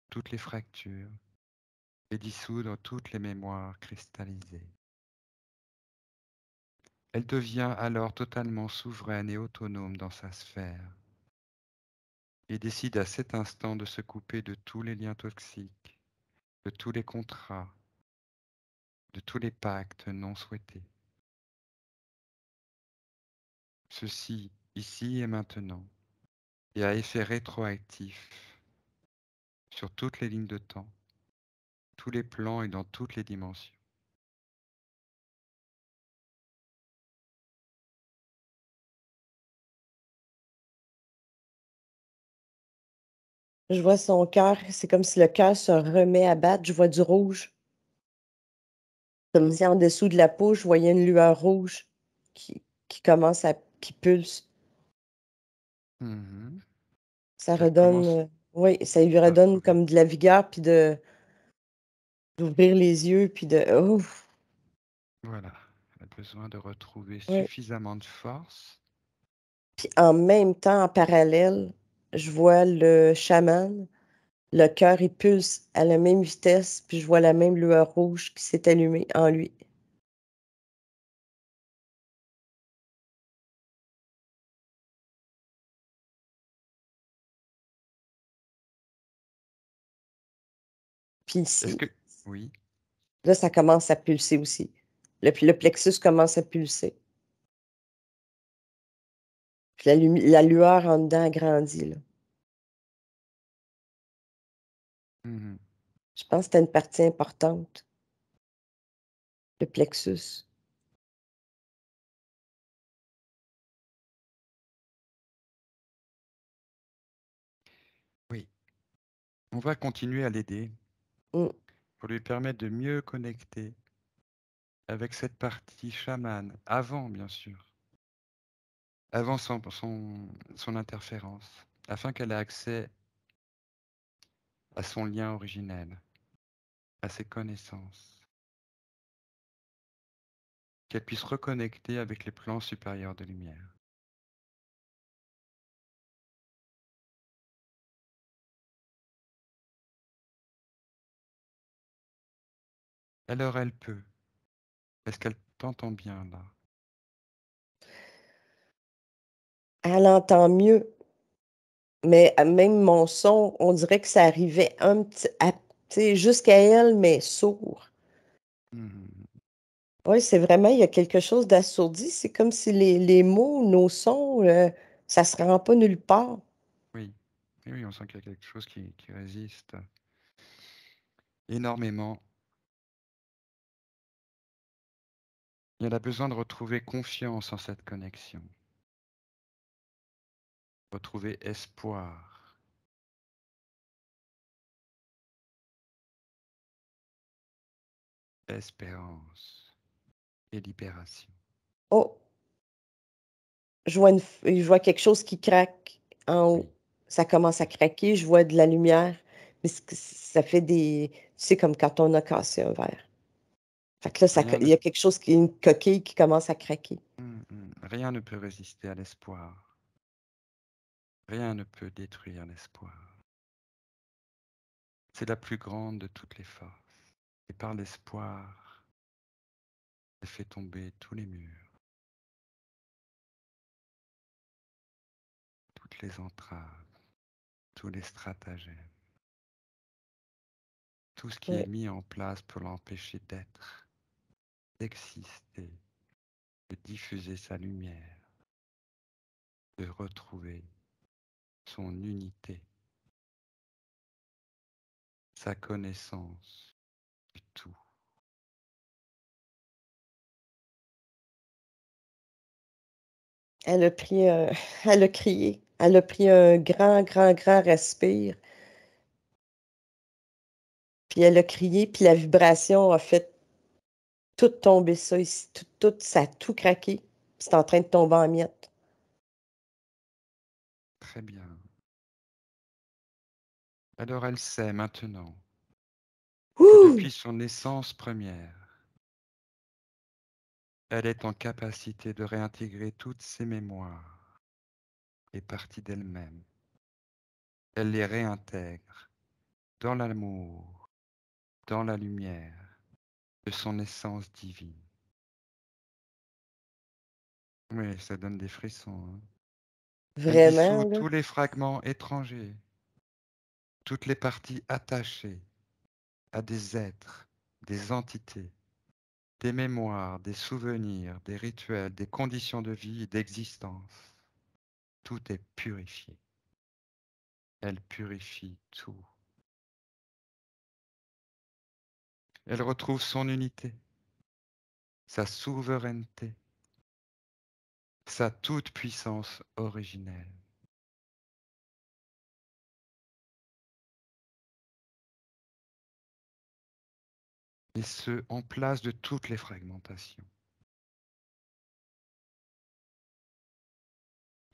toutes les fractures et dissoudre toutes les mémoires cristallisées. Elle devient alors totalement souveraine et autonome dans sa sphère et décide à cet instant de se couper de tous les liens toxiques, de tous les contrats, de tous les pactes non souhaités. Ceci, ici et maintenant, et à effet rétroactif sur toutes les lignes de temps, tous les plans et dans toutes les dimensions. Je vois son cœur, c'est comme si le cœur se remet à battre. Je vois du rouge. Comme si en dessous de la peau, je voyais une lueur rouge qui commence qui pulse. Mhm. Ça Elle commence redonne, oui, ça lui à redonne retrouver. comme de la vigueur, puis d'ouvrir les yeux, puis ouf, Voilà. Elle a besoin de retrouver oui. suffisamment de force. Puis en même temps, en parallèle, je vois le chaman, le cœur, il pulse à la même vitesse, puis je vois la même lueur rouge qui s'est allumée en lui. Puis Est-ce ici, que... Oui. là, ça commence à pulser aussi. Puis le plexus commence à pulser. Puis la lueur en dedans grandit, là. Mhm. Je pense que c'était une partie importante, le plexus. Oui. On va continuer à l'aider Mm. pour lui permettre de mieux connecter avec cette partie chamane, avant bien sûr, avant son interférence, afin qu'elle ait accès à son lien originel, à ses connaissances, qu'elle puisse reconnecter avec les plans supérieurs de lumière. Alors elle peut. Est-ce qu'elle t'entend bien là? Elle entend mieux, mais même mon son, on dirait que ça arrivait un petit, tu sais, jusqu'à elle, mais sourd. Mhm. Oui, c'est vraiment, il y a quelque chose d'assourdi. C'est comme si les mots, nos sons, ça se rend pas nulle part. Oui, et oui, on sent qu'il y a quelque chose qui résiste énormément. Et elle a besoin de retrouver confiance en cette connexion, retrouver espoir, espérance et libération. Oh, je vois quelque chose qui craque en Oui, haut. Ça commence à craquer, je vois de la lumière, mais ça fait des... Tu sais, comme quand on a cassé un verre. Fait que là, rien il ne, y a quelque chose une coquille qui commence à craquer. rien ne peut résister à l'espoir. Rien ne peut détruire l'espoir. C'est la plus grande de toutes les forces. Et par l'espoir, elle fait tomber tous les murs, toutes les entraves, tous les stratagèmes, tout ce qui est Ouais. mis en place pour l'empêcher d'être, d'exister, de diffuser sa lumière, de retrouver son unité, sa connaissance du tout. Elle a pris elle a crié. Elle a pris un grand, grand, grand respire. Puis elle a crié, puis la vibration a fait tout tomber ça ici. Ça a tout craqué. Puis c'est en train de tomber en miettes. Très bien. Alors elle sait maintenant que Ouh! depuis son essence première, elle est en capacité de réintégrer toutes ses mémoires et parties d'elle-même. Elle les réintègre dans l'amour, dans la lumière de son essence divine. Oui, ça donne des frissons, hein. Elle dissout Vraiment, là. tous les fragments étrangers, toutes les parties attachées à des êtres, des entités, des mémoires, des souvenirs, des rituels, des conditions de vie et d'existence. Tout est purifié. Elle purifie tout. Elle retrouve son unité, sa souveraineté, sa toute-puissance originelle. Et ce, en place de toutes les fragmentations.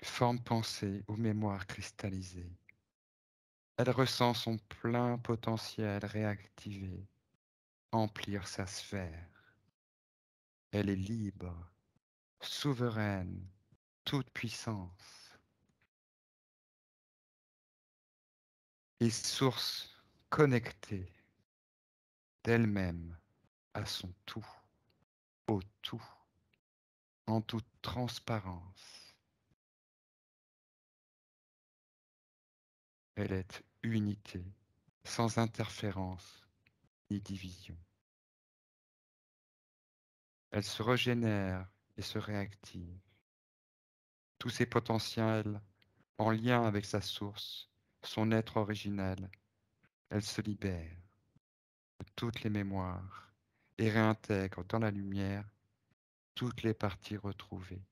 Forme pensée ou mémoire cristallisée. Elle ressent son plein potentiel réactivé, emplir sa sphère. Elle est libre, souveraine, toute puissance. Et source connectée d'elle-même à son tout, au tout, en toute transparence. Elle est unité, sans interférence ni division. Elle se régénère et se réactive. Tous ses potentiels en lien avec sa source, son être originel, elle se libère de toutes les mémoires et réintègre dans la lumière toutes les parties retrouvées.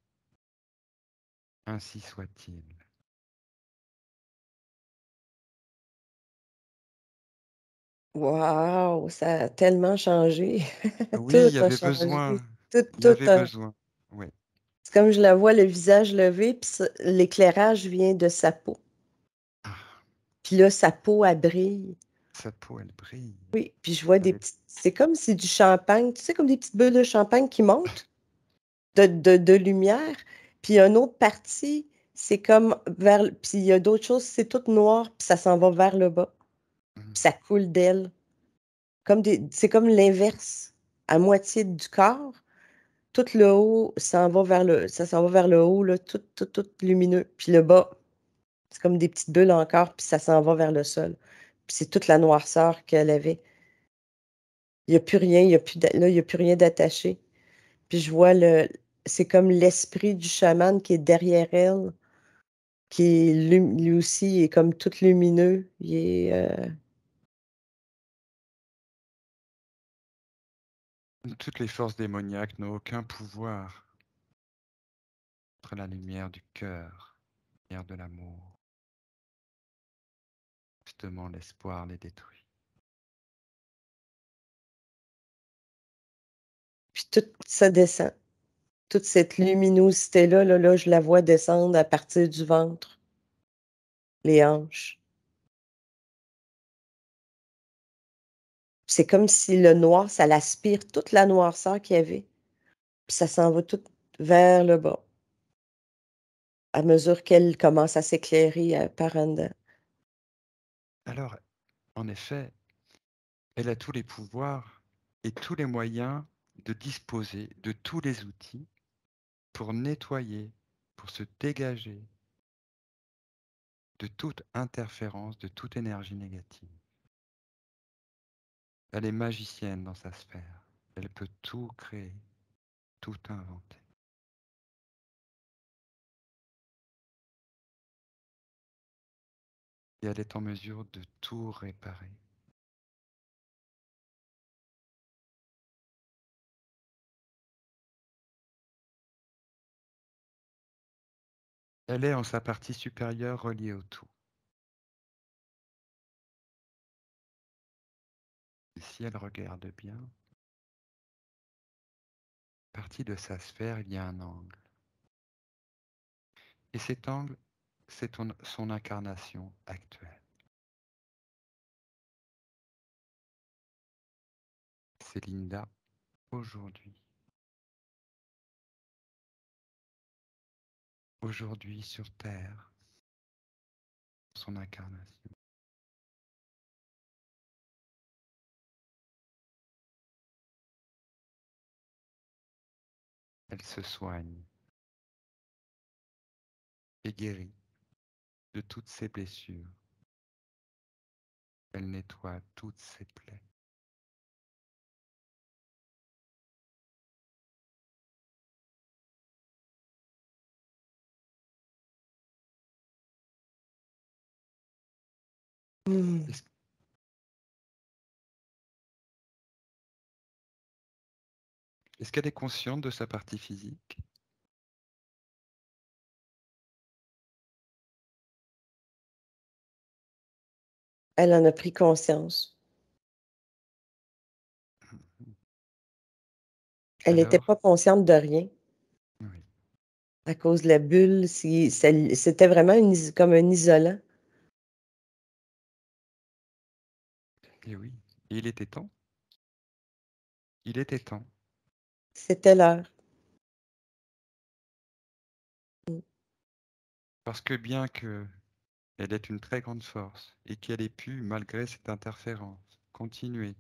Ainsi soit-il. Wow! Ça a tellement changé. Oui, Tout il y a avait changé. besoin. Tout, Il y tout avait a... besoin. Oui. C'est comme je la vois, le visage levé, puis l'éclairage vient de sa peau. Ah, Puis là, sa peau, elle brille. sa peau, elle brille. Oui, puis je vois des Elle est... petites... C'est comme si du champagne, tu sais, comme des petites bulles de champagne qui montent de lumière. Puis une autre partie, c'est comme vers... Puis il y a d'autres choses, c'est tout noir, puis ça s'en va vers le bas. Mhm. Puis ça coule d'elle. C'est comme l'inverse. À moitié du corps, tout le haut ça s'en va vers le haut, là, tout lumineux. Puis le bas, c'est comme des petites bulles encore, puis ça s'en va vers le sol. Puis c'est toute la noirceur qu'elle avait. Il n'y a plus rien, il y a plus là, il y a plus rien d'attaché. Puis je vois c'est comme l'esprit du chaman qui est derrière elle, qui est lui aussi est comme tout lumineux. Il est, Toutes les forces démoniaques n'ont aucun pouvoir contre la lumière du cœur, la lumière de l'amour. Justement, l'espoir les détruit. puis tout ça descend. Toute cette luminosité-là, là, je la vois descendre à partir du ventre, les hanches. C'est comme si le noir, ça l'aspire toute la noirceur qu'il y avait, puis ça s'en va tout vers le bas, à mesure qu'elle commence à s'éclairer, par en dedans. Alors, en effet, elle a tous les pouvoirs et tous les moyens de disposer de tous les outils pour nettoyer, pour se dégager de toute interférence, de toute énergie négative. Elle est magicienne dans sa sphère. Elle peut tout créer, tout inventer. Et elle est en mesure de tout réparer. Elle est en sa partie supérieure reliée au tout. Et si elle regarde bien, partie de sa sphère, il y a un angle. Et cet angle, c'est son incarnation actuelle. C'est Linda aujourd'hui. Aujourd'hui sur Terre, son incarnation. Elle se soigne et guérit de toutes ses blessures. Elle nettoie toutes ses plaies. Mmh. Est-ce, est-ce qu'elle est consciente de sa partie physique? Elle en a pris conscience. Elle était Alors, pas consciente de rien oui, à cause de la bulle, si ça c'était vraiment comme un isolant. et oui, et il était temps. Il était temps. C'était l'heure. Mmh. Parce que bien que elle ait une très grande force et qu'elle ait pu, malgré cette interférence, continuer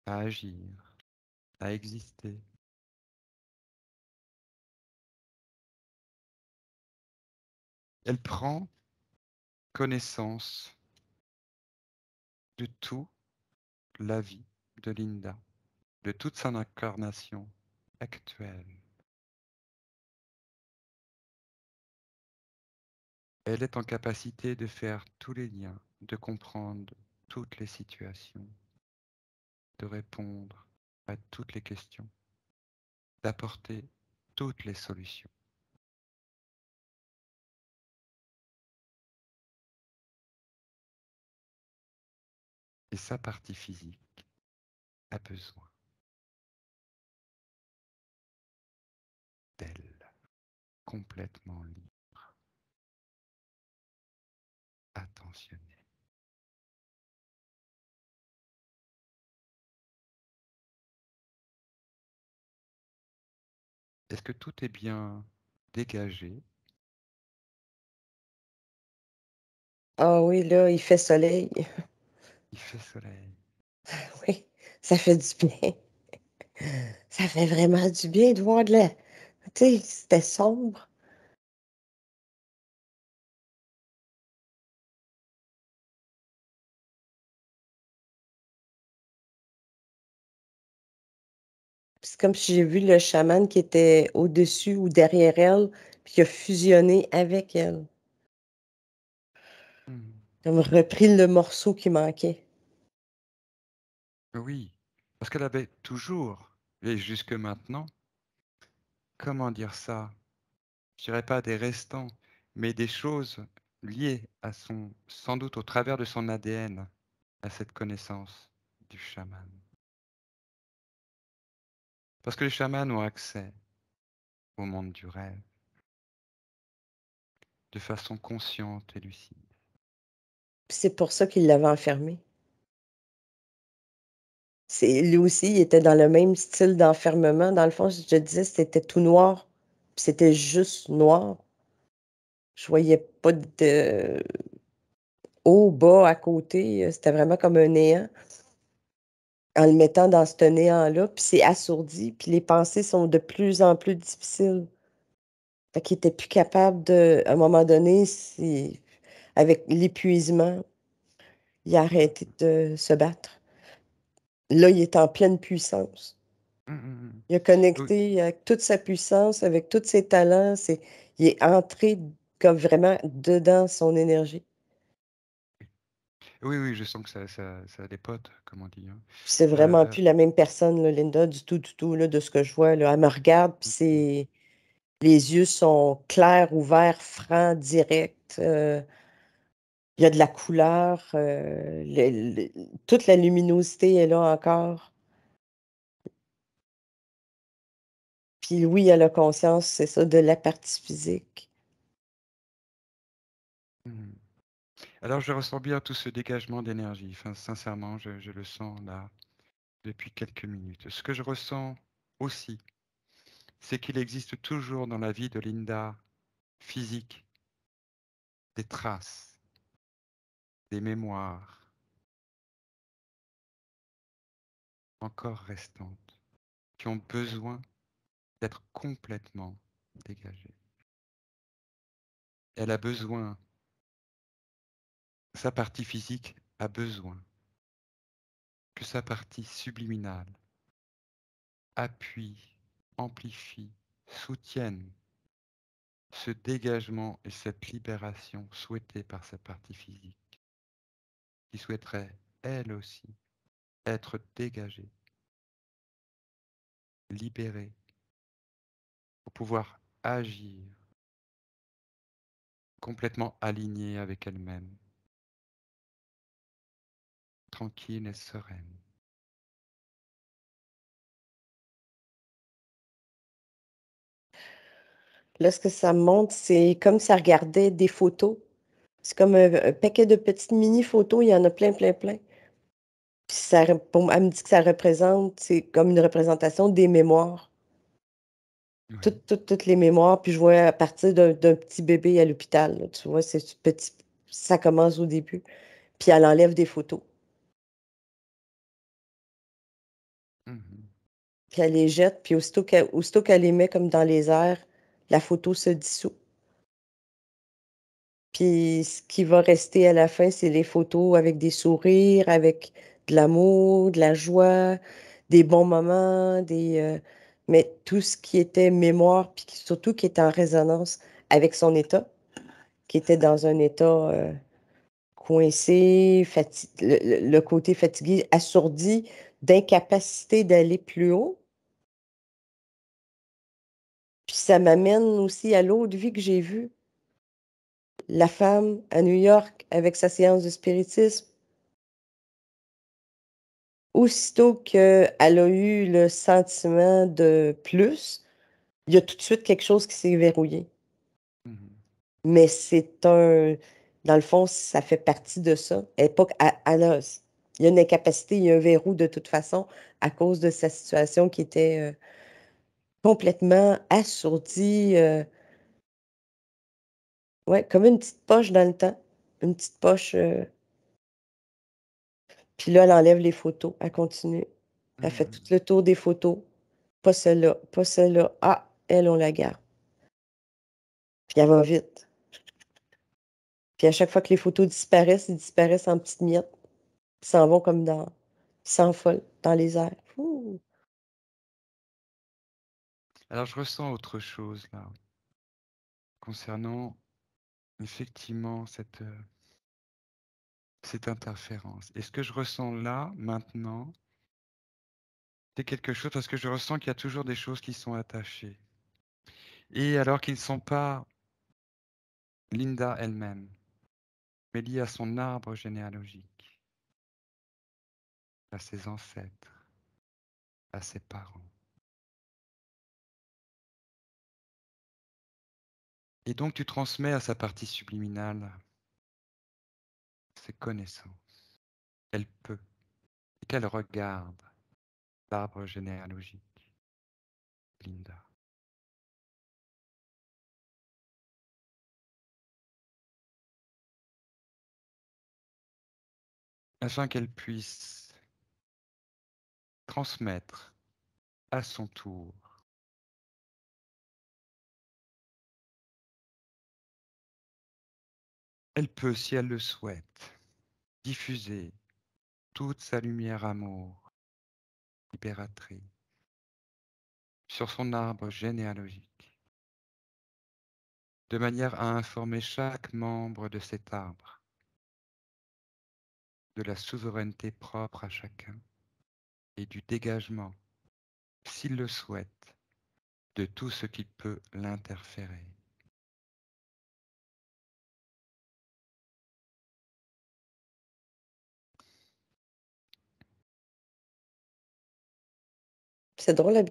à agir, à exister, elle prend connaissance de toute la vie de Linda, de toute son incarnation actuelle. Elle est en capacité de faire tous les liens, de comprendre toutes les situations, de répondre à toutes les questions, d'apporter toutes les solutions. Et sa partie physique a besoin d'elle, complètement libre, attentionnée. Est-ce que tout est bien dégagé? Ah oui, là, il fait soleil. Il fait soleil. Oui, ça fait du bien. Ça fait vraiment du bien de voir de la tu sais, c'était sombre. comme si j'ai vu le chaman qui était au-dessus ou derrière elle, puis qui a fusionné avec elle. Mmh. Comme repris le morceau qui manquait. Oui, parce qu'elle avait toujours, et jusque maintenant, comment dire ça? Je dirais pas des restants, mais des choses liées à son, sans doute au travers de son ADN, à cette connaissance du chaman. Parce que les chamans ont accès au monde du rêve de façon consciente et lucide. Puis c'est pour ça qu'il l'avait enfermé. Lui aussi, il était dans le même style d'enfermement. Dans le fond, je te disais, c'était tout noir. Puis c'était juste noir. Je voyais pas de haut, bas, à côté. C'était vraiment comme un néant. En le mettant dans ce néant-là, puis c'est assourdi, puis les pensées sont de plus en plus difficiles. Fait qu'il était plus capable de, à un moment donné, avec l'épuisement, il a arrêté de se battre. Là, il est en pleine puissance. Hum, hum, hum. Il a Oui, connecté avec toute sa puissance, avec tous ses talents. Il est entré comme vraiment dedans son énergie. oui, oui, je sens que ça dépote, comme on dit, hein. Puis c'est Euh, vraiment euh, plus la même personne, là, Linda, du tout, là, de ce que je vois. Là. Elle me regarde, puis les yeux sont clairs, ouverts, francs, directs. Il y a de la couleur. Toute la luminosité est là encore. Puis oui, elle a conscience, c'est ça, de la partie physique. hum. Alors je ressens bien tout ce dégagement d'énergie. Enfin, sincèrement, je le sens là depuis quelques minutes. Ce que je ressens aussi, c'est qu'il existe toujours dans la vie de Linda physique des traces, des mémoires encore restantes qui ont besoin d'être complètement dégagées. Elle a besoin, sa partie physique a besoin que sa partie subliminale appuie, amplifie, soutienne ce dégagement et cette libération souhaitée par sa partie physique, qui souhaiterait, elle aussi, être dégagée, libérée, pour pouvoir agir complètement alignée avec elle-même, tranquille et sereine. Là, ce que ça me montre, c'est comme si elle regardait des photos. C'est comme un paquet de petites mini-photos. Il y en a plein, plein, plein. Puis elle me dit que ça représente, c'est comme une représentation des mémoires. Oui. Toutes les mémoires. Puis je vois à partir d'un petit bébé à l'hôpital. Là, tu vois, c'est petit. Ça commence au début. Puis elle enlève des photos. Mhm. Puis elle les jette. Puis aussitôt qu'elle les met comme dans les airs, la photo se dissout. Puis ce qui va rester à la fin, c'est les photos avec des sourires, avec de l'amour, de la joie, des bons moments, mais tout ce qui était mémoire, puis surtout qui était en résonance avec son état, qui était dans un état coincé, le côté fatigué, assourdi, d'incapacité d'aller plus haut. Puis ça m'amène aussi à l'autre vie que j'ai vue, la femme à New York avec sa séance de spiritisme. Aussitôt qu'elle a eu le sentiment de plus, il y a tout de suite quelque chose qui s'est verrouillé. Mhm. Mais dans le fond, ça fait partie de ça. Elle est pas, il y a une incapacité, il y a un verrou de toute façon à cause de sa situation qui était complètement assourdie. Ouais, comme une petite poche dans le temps. Une petite poche. Puis là, elle enlève les photos. Elle continue. Elle fait tout Mhm. le tour des photos. Pas celle-là, pas celle-là. Ah, elle, on la garde. Puis elle va vite. Puis à chaque fois que les photos disparaissent, ils disparaissent en petites miettes. Ils s'en vont comme ils s'envolent dans les airs. Ouh. Alors je ressens autre chose là, concernant effectivement cette interférence. Et ce que je ressens là, maintenant, c'est quelque chose parce que je ressens qu'il y a toujours des choses qui sont attachées. Et alors qu'ils ne sont pas Linda elle-même, mais liées à son arbre généalogique, à ses ancêtres, à ses parents. Et donc tu transmets à sa partie subliminale ses connaissances. Elle peut, et qu'elle regarde l'arbre généalogique, Linda. Afin qu'elle puisse transmettre à son tour. Elle peut, si elle le souhaite, diffuser toute sa lumière amour libératrice sur son arbre généalogique, de manière à informer chaque membre de cet arbre de la souveraineté propre à chacun et du dégagement, s'il le souhaite, de tout ce qui peut l'interférer. C'est drôle,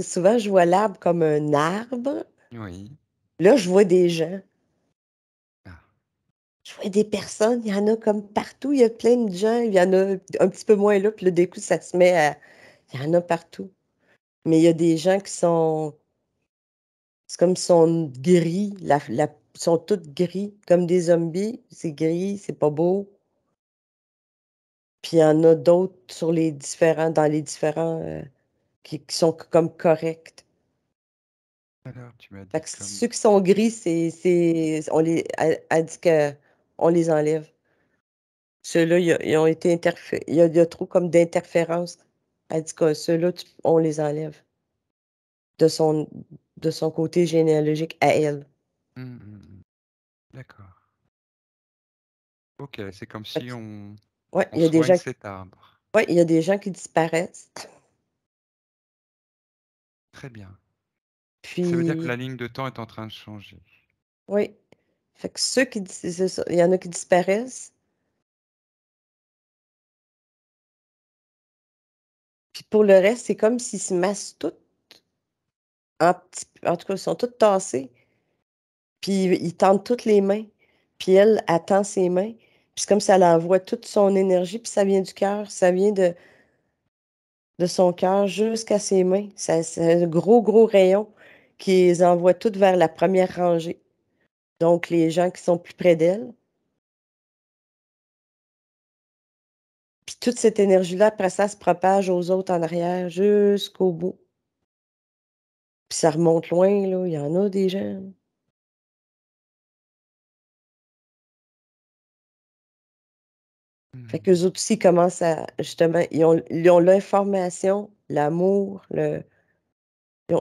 souvent je vois l'arbre comme un arbre. Oui. Là, je vois des gens. Ah, Je vois des personnes, il y en a comme partout, il y a plein de gens, il y en a un petit peu moins là, puis là, d'un coup, ça se met à... Il y en a partout. Mais il y a des gens qui sont... C'est comme ils sont gris, ils sont tous gris, comme des zombies. C'est gris, c'est pas beau. Puis il y en a d'autres sur les différents, dans les différents, qui sont comme corrects. alors tu m'as Fait dit que comme... ceux qui sont gris, elle dit que on les enlève. Ceux-là, ils ont été interférés. Il y a trop comme d'interférences. Elle dit que ceux-là, on les enlève de son, de son côté généalogique à elle. D'accord. Ok, c'est comme Fait si que, on, ouais, on il y a des soigne gens, cet arbre. ouais, il y a des gens qui disparaissent. Très bien. Ça veut dire que la Puis, ligne de temps est en train de changer. oui. Fait que ceux qui, c'est ça, il y en a qui disparaissent. Puis pour le reste, c'est comme s'ils se massent tous en tout cas, ils sont tous tassés. Puis ils tendent toutes les mains. Puis elle attend ses mains. Puis c'est comme ça elle envoie toute son énergie. Puis ça vient du cœur. Ça vient de son cœur jusqu'à ses mains. C'est un gros, gros rayon qui les envoie toutes vers la première rangée. Donc les gens qui sont plus près d'elle. Puis toute cette énergie-là, après ça, se propage aux autres en arrière jusqu'au bout. Puis ça remonte loin, là. Il y en a des gens. Fait qu'eux autres aussi commencent à, justement, ils ont l'information, l'amour,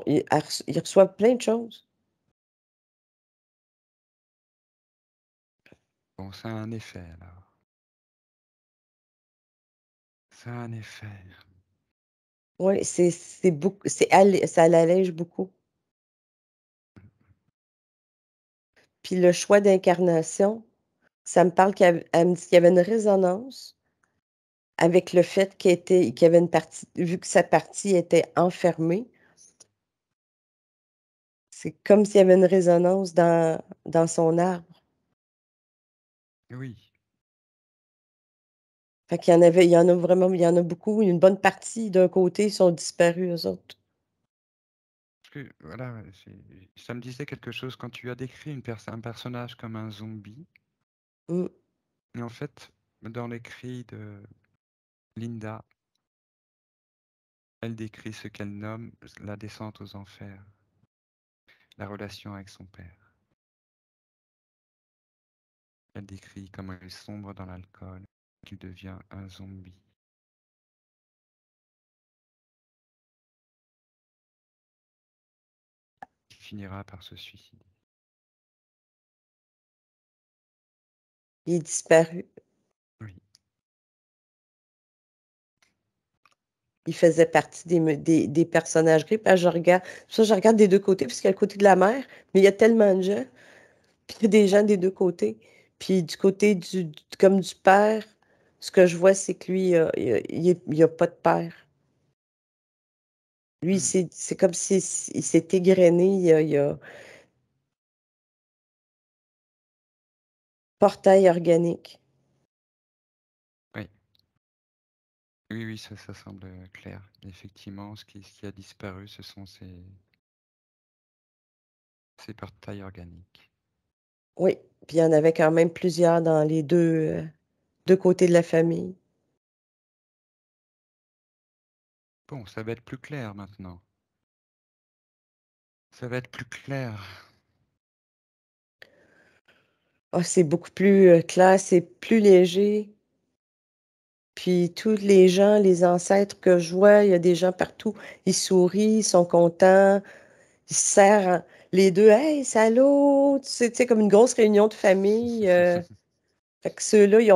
ils reçoivent plein de choses. Bon, ça a un effet alors. Ça a un effet. Oui, c'est beaucoup, ça l'allège beaucoup. Puis le choix d'incarnation, ça me parle elle me dit qu'il y avait une résonance avec le fait qu'il y avait une partie, vu que sa partie était enfermée, c'est comme s'il y avait une résonance dans son arbre. Oui. Fait il y en a beaucoup, une bonne partie d'un côté sont disparus, eux autres. Parce que, voilà, ça me disait quelque chose quand tu as décrit un personnage comme un zombie. Mm. Et en fait, dans l'écrit de Linda, elle décrit ce qu'elle nomme la descente aux enfers, la relation avec son père. Elle décrit comment il sombre dans l'alcool, qu'il devient un zombie. finira par se suicider. Il est disparu. Oui. Il faisait partie des personnages gris. Puis je regarde des deux côtés, puisqu'il y a le côté de la mère, mais il y a tellement de gens, puis il y a des gens des deux côtés. Puis du côté comme du père, ce que je vois, c'est que lui, il a pas de père. Lui, Mm. c'est comme s'il s'est égrené, il a portail organique. Oui. Oui, oui, ça semble clair. Effectivement, ce qui a disparu, ce sont ces portails organiques. Oui, puis il y en avait quand même plusieurs dans les deux côtés de la famille. Bon, ça va être plus clair maintenant. Ça va être plus clair. Ah, c'est beaucoup plus clair, c'est plus léger. Puis tous les gens, les ancêtres que je vois, il y a des gens partout, ils sourient, ils sont contents, ils se serrent les deux, hey, salut! Tu sais, comme une grosse réunion de famille. Fait que ceux-là, ils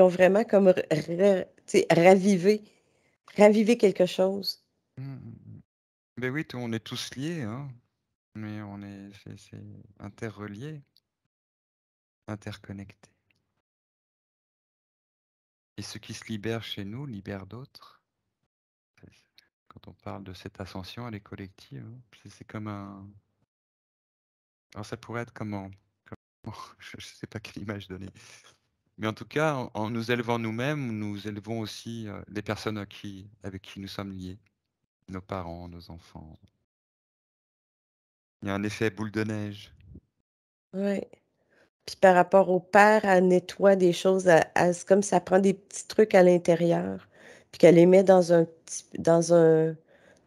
ont vraiment comme tu sais, ravivé quelque chose. Mm, mm, mm. Ben oui, on est tous liés, hein. Mais c'est interrelié, interconnecté. Et ce qui se libère chez nous libère d'autres. Quand on parle de cette ascension, elle est collective, hein. C'est comme un. Alors ça pourrait être comment? Je ne sais pas quelle image donner. Mais en tout cas, en nous élevant nous-mêmes, nous élevons aussi les personnes avec qui nous sommes liés, nos parents, nos enfants. Il y a un effet boule de neige. Oui. Puis par rapport au père, elle nettoie des choses, c'est comme ça prend des petits trucs à l'intérieur, puis qu'elle les met c'est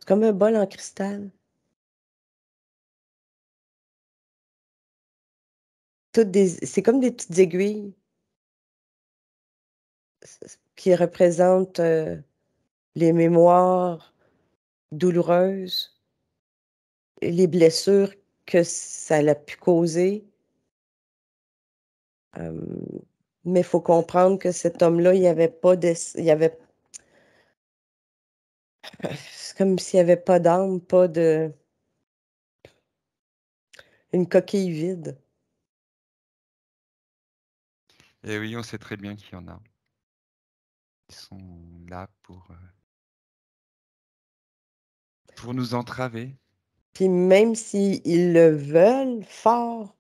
comme un bol en cristal. C'est comme des petites aiguilles qui représentent les mémoires douloureuses, les blessures que ça a pu causer. Euh, mais il faut comprendre que cet homme-là, il n'y avait pas c'est comme s'il n'y avait pas d'âme, une coquille vide. Et oui, on sait très bien qu'il y en a. Ils sont là pour nous entraver. Puis même s'ils le veulent fort,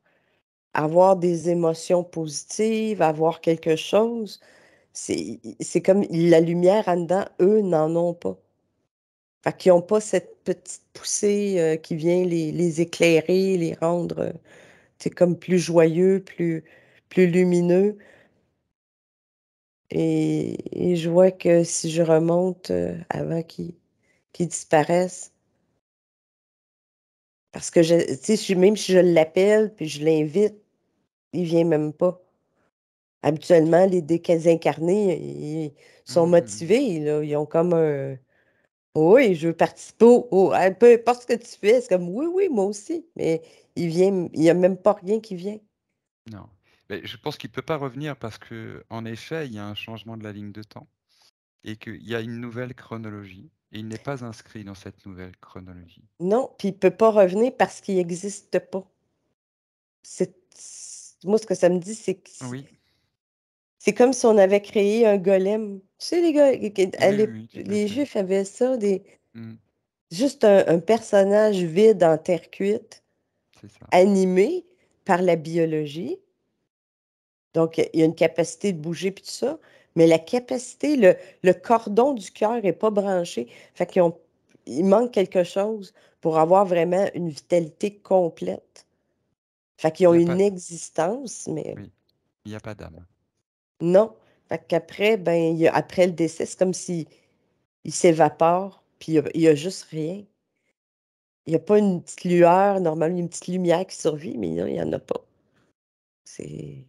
avoir des émotions positives, avoir quelque chose, c'est comme la lumière en dedans, eux n'en ont pas. Fait qu'ils n'ont pas cette petite poussée qui vient les éclairer, les rendre, c'est comme plus joyeux, plus lumineux. Et je vois que si je remonte avant qu'ils disparaissent, parce que tu sais, même si je l'appelle puis je l'invite, il vient même pas. Habituellement, les désincarnés, ils sont Hum, hum, hum. motivés, là. Ils ont comme un oui, je veux participer peu importe ce que tu fais, c'est comme oui, oui, moi aussi. Mais il n'y a même pas rien qui vient. Non. Mais je pense qu'il ne peut pas revenir parce que, en effet, il y a un changement de la ligne de temps et qu'il y a une nouvelle chronologie. Et il n'est pas inscrit dans cette nouvelle chronologie. Non, puis il ne peut pas revenir parce qu'il n'existe pas. Moi, ce que ça me dit, c'est que Oui, c'est comme si on avait créé un golem. Tu sais, les gars, oui, oui, tout à les fait. Juifs avaient ça, Hum, juste un personnage vide en terre cuite, c'est ça. animé par la biologie. Donc, il y a une capacité de bouger puis tout ça, mais la capacité, le cordon du cœur n'est pas branché. Fait il manque quelque chose pour avoir vraiment une vitalité complète. Fait qu'ils Il ont n'y a une pas, existence, mais oui, il n'y a pas d'âme. non. Fait qu'après, ben, après le décès, c'est comme s'il il s'évapore, puis il y a juste rien. Il n'y a pas une petite lueur, normalement, une petite lumière qui survit, mais non, il n'y en a pas. C'est...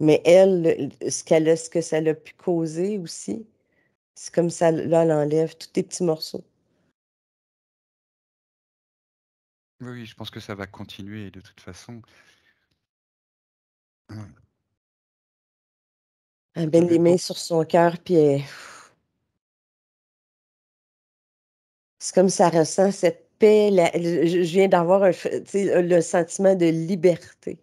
Mais elle, ce que ça l'a pu causer aussi, c'est comme ça, là, elle enlève tous tes petits morceaux. Oui, je pense que ça va continuer de toute façon. Hein, Elle met j'avais les mains beaucoup. sur son cœur, puis c'est comme ça ressent cette paix. Je viens d'avoir tu sais, le sentiment de liberté.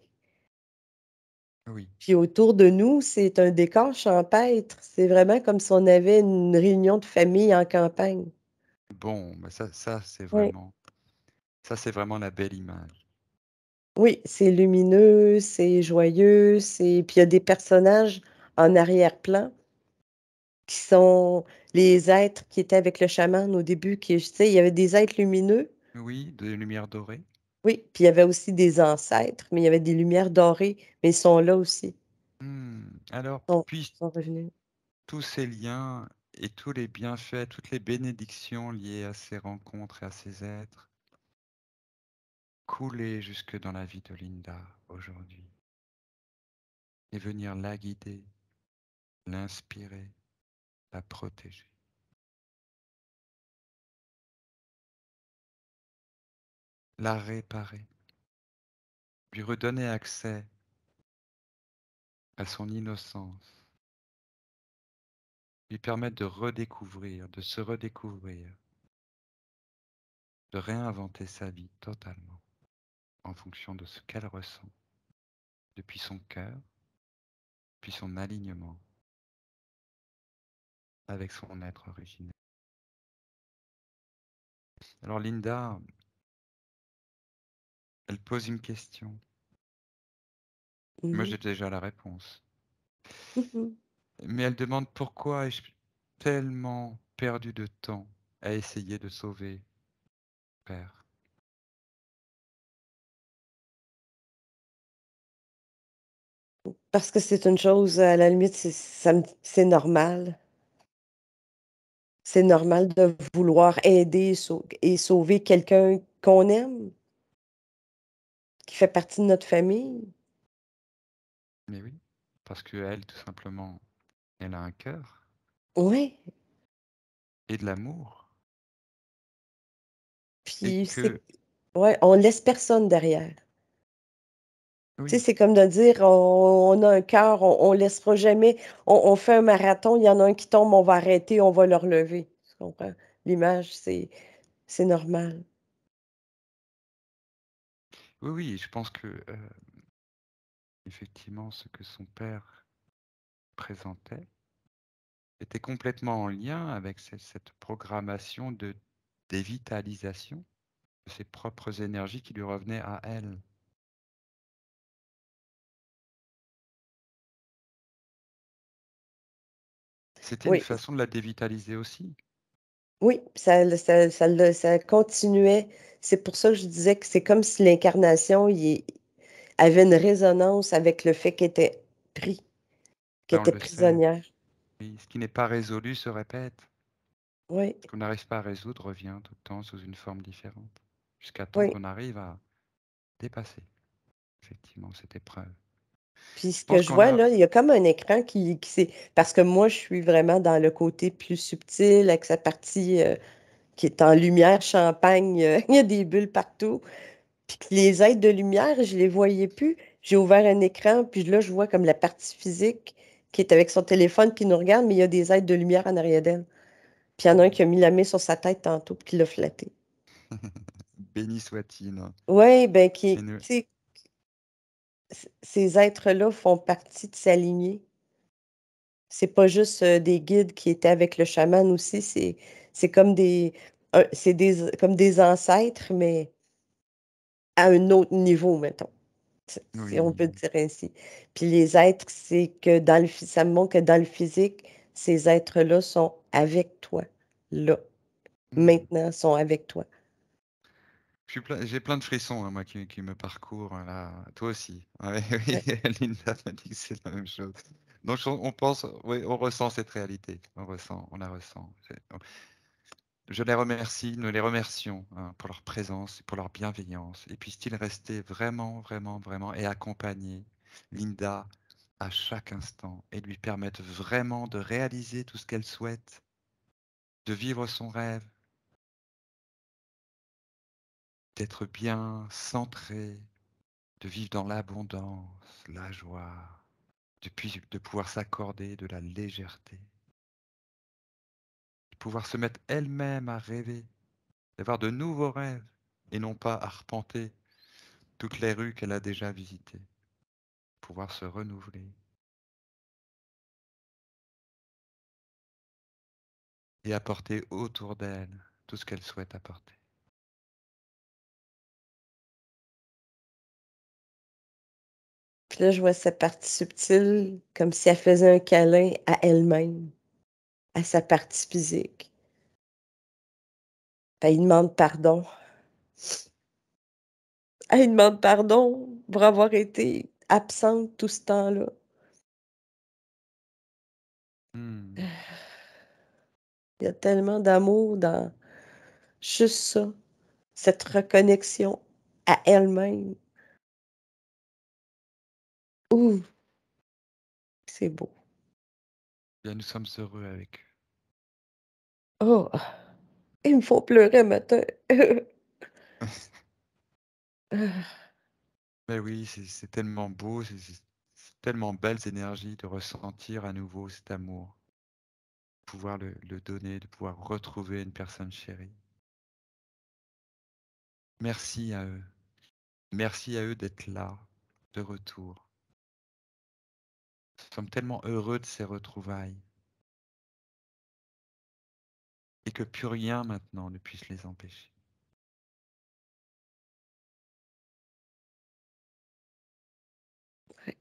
Oui, Puis autour de nous, c'est un décor champêtre. C'est vraiment comme si on avait une réunion de famille en campagne. bon, bah Oui, ça c'est vraiment la belle image. oui, c'est lumineux, c'est joyeux, puis il y a des personnages en arrière-plan qui sont les êtres qui étaient avec le chaman au début, tu sais, il y avait des êtres lumineux, Oui, de lumière dorée. oui, puis il y avait aussi des ancêtres, mais il y avait des lumières dorées, mais ils sont là aussi, Alors, ils sont, puis ils sont revenus. tous ces liens et tous les bienfaits, toutes les bénédictions liées à ces rencontres et à ces êtres couler jusque dans la vie de Linda aujourd'hui et venir la guider, l'inspirer, la protéger, la réparer, lui redonner accès à son innocence, lui permettre de redécouvrir, de se redécouvrir, de réinventer sa vie totalement en fonction de ce qu'elle ressent depuis son cœur, puis son alignement avec son être originel. Alors Linda, elle pose une question. Moi, Mhm. j'ai déjà la réponse. Mhm. Mais elle demande pourquoi ai-je tellement perdu de temps à essayer de sauver Père. Parce que c'est une chose, à la limite, c'est normal. C'est normal de vouloir aider et sauver quelqu'un qu'on aime, qui fait partie de notre famille. Mais oui, parce que elle, tout simplement, elle a un cœur Oui, et de l'amour. Et puis que, ouais, on laisse personne derrière. Tu sais, oui, c'est comme de dire, on a un cœur, on laissera jamais, on fait un marathon, il y en a un qui tombe, on va arrêter, on va le relever. Tu comprends? L'image, c'est normal. oui, oui, je pense que, effectivement, ce que son père présentait était complètement en lien avec cette programmation de dévitalisation de ses propres énergies qui lui revenaient à elle. C'était une Oui, façon de la dévitaliser aussi. oui, ça continuait. C'est pour ça que je disais que c'est comme si l'incarnation avait une résonance avec le fait qu'elle était pris, qu'elle Ben, on était le sait. prisonnière. Oui, ce qui n'est pas résolu se répète. Oui, Ce qu'on n'arrive pas à résoudre revient tout le temps sous une forme différente, jusqu'à temps oui. qu'on arrive à dépasser effectivement cette épreuve. Puis Je ce que pense je qu'on vois a... là, il y a comme un écran qui s'est. Parce que moi, je suis vraiment dans le côté plus subtil, avec sa partie qui est en lumière champagne. Il y a des bulles partout. Puis que les êtres de lumière, je les voyais plus. J'ai ouvert un écran, puis là, je vois comme la partie physique qui est avec son téléphone qui nous regarde, mais il y a des êtres de lumière en arrière d'elle. Puis il y en a un qui a mis la main sur sa tête tantôt, puis qui l'a flatté. Béni soit-il, hein. Oui, ben, Et tu sais, ces êtres-là font partie de sa lignée. C'est pas juste des guides qui étaient avec le chaman aussi, c'est comme comme des ancêtres, mais à un autre niveau, mettons, si on peut oui. dire ainsi. Puis les êtres, c'est que ça me montre que dans le physique, ces êtres-là sont avec toi, là, Hmm. maintenant, sont avec toi. J'ai plein de frissons, hein, moi, qui me parcourent, hein, là. Toi aussi. Ouais, oui, Ouais. Linda m'a dit que c'est la même chose. Donc on pense, oui, on ressent cette réalité. On la ressent. Je les remercie, nous les remercions, hein, pour leur présence et pour leur bienveillance. Et puissent-ils rester vraiment, vraiment, vraiment et accompagner Linda à chaque instant et lui permettre vraiment de réaliser tout ce qu'elle souhaite, de vivre son rêve, d'être bien centré, de vivre dans l'abondance, la joie, de pouvoir s'accorder de la légèreté, de pouvoir se mettre elle-même à rêver, d'avoir de nouveaux rêves et non pas arpenter toutes les rues qu'elle a déjà visitées, pouvoir se renouveler et apporter autour d'elle tout ce qu'elle souhaite apporter. Puis là, je vois sa partie subtile, comme si elle faisait un câlin à elle-même, à sa partie physique. Puis elle demande pardon. Elle demande pardon pour avoir été absente tout ce temps-là. Hmm. Il y a tellement d'amour dans juste ça, cette reconnexion à elle-même. Ouh, c'est beau. Bien, nous sommes heureux avec eux. Oh, il me faut pleurer matin. Mais oui, c'est tellement beau, c'est tellement belles énergies de ressentir à nouveau cet amour, de pouvoir le donner, de pouvoir retrouver une personne chérie. Merci à eux. Merci à eux d'être là, de retour. Nous sommes tellement heureux de ces retrouvailles et que plus rien maintenant ne puisse les empêcher. Ouais,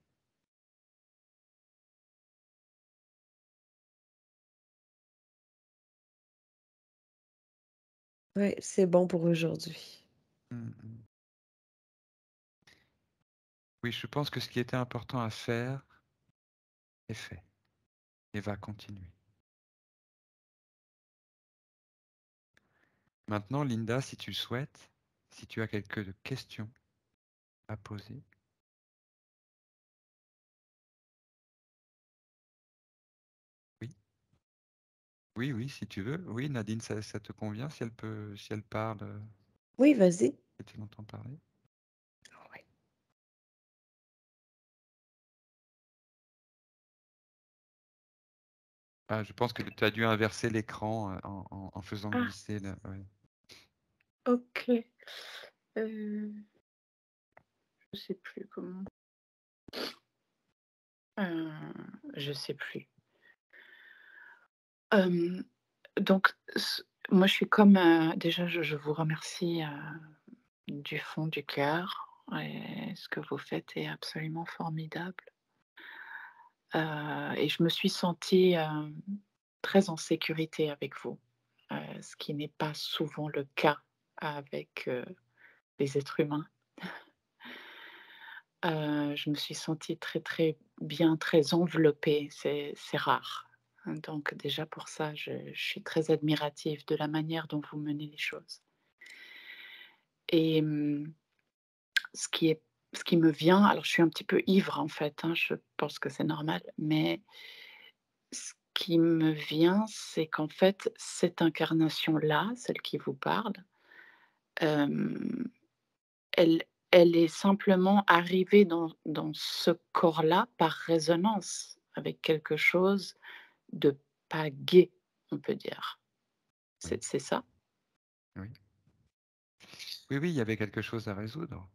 ouais, c'est bon pour aujourd'hui. Mm. Oui, je pense que ce qui était important à faire est fait et va continuer. Maintenant, Linda, si tu le souhaites, si tu as quelques questions à poser. Oui, oui, oui, si tu veux. Oui, Nadine, ça te convient si elle parle, Oui, vas-y. que tu l'entends parler? Ouais. Ah, je pense que tu as dû inverser l'écran en faisant Ah, glisser. Ouais. ok. Je sais plus comment. Je sais plus. Donc, moi, je suis comme. Déjà, je vous remercie du fond du cœur. Et ce que vous faites est absolument formidable. Et je me suis sentie très en sécurité avec vous, ce qui n'est pas souvent le cas avec les êtres humains. Je me suis sentie très, très bien, très enveloppée, c'est rare. Donc déjà pour ça, je suis très admirative de la manière dont vous menez les choses. Et ce qui est ce qui me vient, alors je suis un petit peu ivre en fait, hein, je pense que c'est normal, mais ce qui me vient, c'est qu'en fait, cette incarnation-là, celle qui vous parle, hem, elle elle est simplement arrivée dans ce corps-là par résonance avec quelque chose de pas gai, on peut dire. Oui, C'est ça? oui. Oui, oui, il y avait quelque chose à résoudre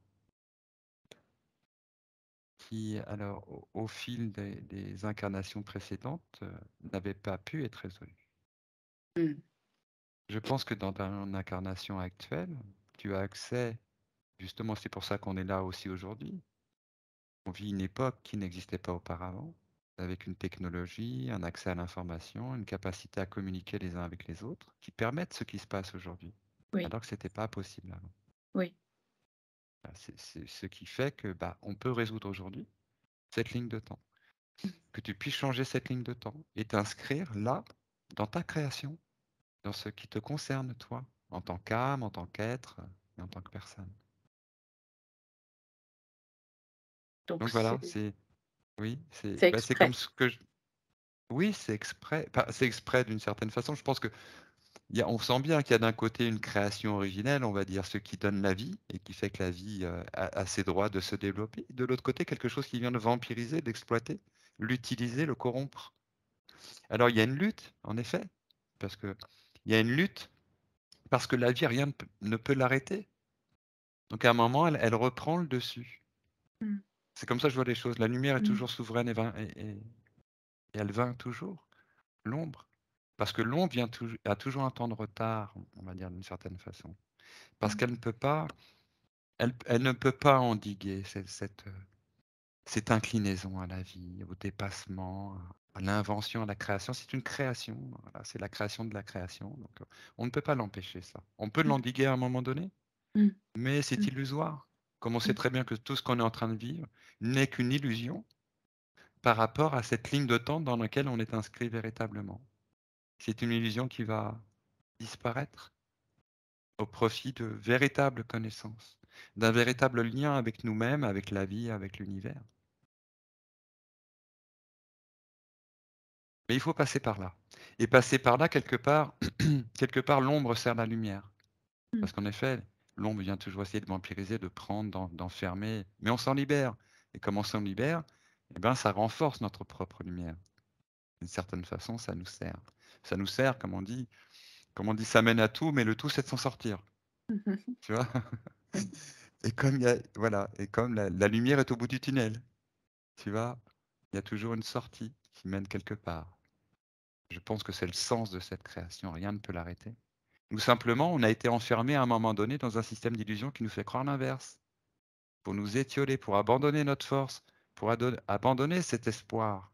qui, alors, au fil des incarnations précédentes, n'avait pas pu être résolu. Mmh. Je pense que dans ton incarnation actuelle, tu as accès, justement, c'est pour ça qu'on est là aussi aujourd'hui. On vit une époque qui n'existait pas auparavant, avec une technologie, un accès à l'information, une capacité à communiquer les uns avec les autres, qui permettent ce qui se passe aujourd'hui, Oui, alors que ce n'était pas possible avant. oui. C'est ce qui fait que on peut résoudre aujourd'hui cette ligne de temps. Mmh. Que tu puisses changer cette ligne de temps et t'inscrire là, dans ta création, dans ce qui te concerne toi, en tant qu'âme, en tant qu'être et en tant que personne. Donc Donc voilà, oui, c'est c'est comme exprès. ce que oui, c'est exprès, c'est exprès d'une certaine façon. Je pense que On sent bien qu'il y a d'un côté une création originelle, on va dire, ce qui donne la vie et qui fait que la vie a ses droits de se développer. De l'autre côté, quelque chose qui vient de vampiriser, d'exploiter, l'utiliser, le corrompre. Alors il y a une lutte, en effet, parce que il y a une lutte parce que la vie, rien ne peut l'arrêter. Donc à un moment, elle reprend le dessus. Mm. C'est comme ça que je vois les choses. La lumière est Mm. toujours souveraine et elle vainc toujours l'ombre. Parce que l'ombre a toujours un temps de retard, on va dire d'une certaine façon. Parce Mm. qu'elle ne peut pas, elle ne peut pas endiguer cette inclinaison à la vie, au dépassement, à l'invention, à la création. C'est une création, voilà, c'est la création de la création. Donc, on ne peut pas l'empêcher, ça. On peut Mm. l'endiguer à un moment donné, Mm. mais c'est Mm. illusoire. Comme on sait Mm. très bien que tout ce qu'on est en train de vivre n'est qu'une illusion par rapport à cette ligne de temps dans laquelle on est inscrit véritablement. C'est une illusion qui va disparaître au profit de véritables connaissances, d'un véritable lien avec nous-mêmes, avec la vie, avec l'univers. Mais il faut passer par là. Et passer par là, quelque part, l'ombre sert la lumière. Mm. Parce qu'en effet, l'ombre vient toujours essayer de vampiriser, de prendre, d'enfermer, mais on s'en libère. Et comme on s'en libère, eh ben, ça renforce notre propre lumière. D'une certaine façon, ça nous sert. Ça nous sert, comme on dit, ça mène à tout, mais le tout, c'est de s'en sortir. Tu vois? Et comme voilà, et comme la lumière est au bout du tunnel, tu vois, il y a toujours une sortie qui mène quelque part. Je pense que c'est le sens de cette création, rien ne peut l'arrêter. Nous, simplement, on a été enfermés à un moment donné dans un système d'illusion qui nous fait croire l'inverse, pour nous étioler, pour abandonner notre force, pour abandonner cet espoir.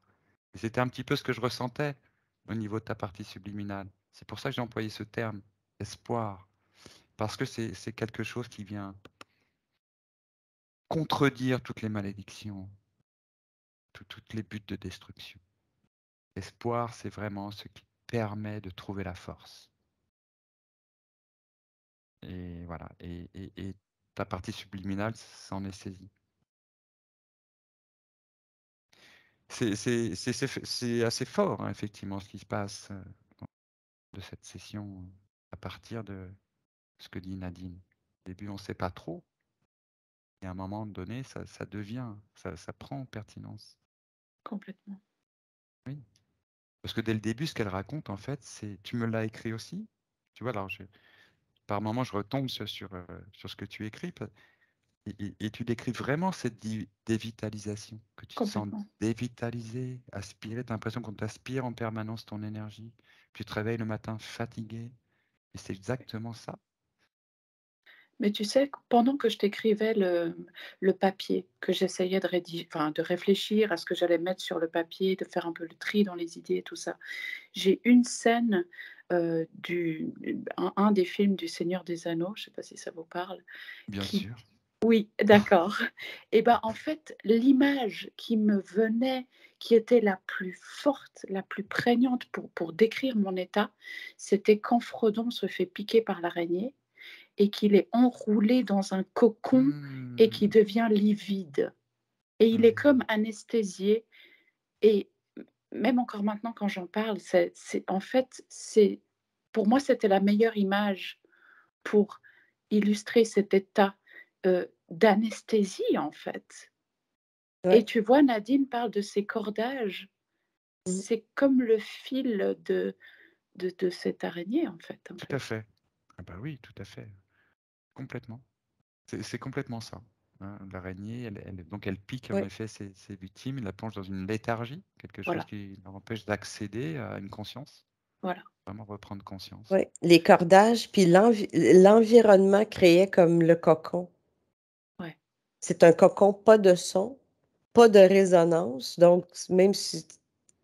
Et c'était un petit peu ce que je ressentais au niveau de ta partie subliminale. C'est pour ça que j'ai employé ce terme, espoir, parce que c'est quelque chose qui vient contredire toutes les malédictions, toutes les buts de destruction. L'espoir, c'est vraiment ce qui permet de trouver la force. Et voilà. Et ta partie subliminale s'en est saisie. C'est assez fort, hein, effectivement, ce qui se passe de cette session à partir de ce que dit Nadine. Au début, on ne sait pas trop. Et à un moment donné, ça devient, ça prend en pertinence. Complètement. Oui. Parce que dès le début, ce qu'elle raconte, en fait, c'est. Tu me l'as écrit aussi. Tu vois, alors par moments, je retombe sur ce que tu écris. Et tu décris vraiment cette dévitalisation, que tu te sens Complètement. dévitalisé, aspiré, tu as l'impression qu'on t'aspire en permanence ton énergie. Puis tu te réveilles le matin fatigué. Et c'est exactement ça. Mais tu sais, pendant que je t'écrivais le papier, que j'essayais de de réfléchir à ce que j'allais mettre sur le papier, de faire un peu le tri dans les idées et tout ça, j'ai une scène un des films du Seigneur des Anneaux, je ne sais pas si ça vous parle, Bien qui sûr. oui, d'accord. Et ben, en fait, l'image qui me venait, qui était la plus forte, la plus prégnante pour décrire mon état, c'était quand Frodon se fait piquer par l'araignée et qu'il est enroulé dans un cocon et qui Mmh. devient livide. Et il est comme Mmh. anesthésié. Et même encore maintenant, quand j'en parle, en fait, pour moi, c'était la meilleure image pour illustrer cet état d'anesthésie, en fait. Et Ouais. tu vois, Nadine parle de ces cordages. Mmh. C'est comme le fil de cette araignée, en fait, un Tout peu. à fait. Ah bah oui, tout à fait. Complètement. C'est complètement ça. Hein. L'araignée, donc elle pique en Ouais. effet ses victimes, elle la plonge dans une léthargie, quelque chose Voilà, qui leur empêche d'accéder à une conscience, voilà. vraiment reprendre conscience. Ouais. Les cordages, puis l'environnement créait comme le cocon. Ouais. C'est un cocon, pas de son, pas de résonance. Donc, même si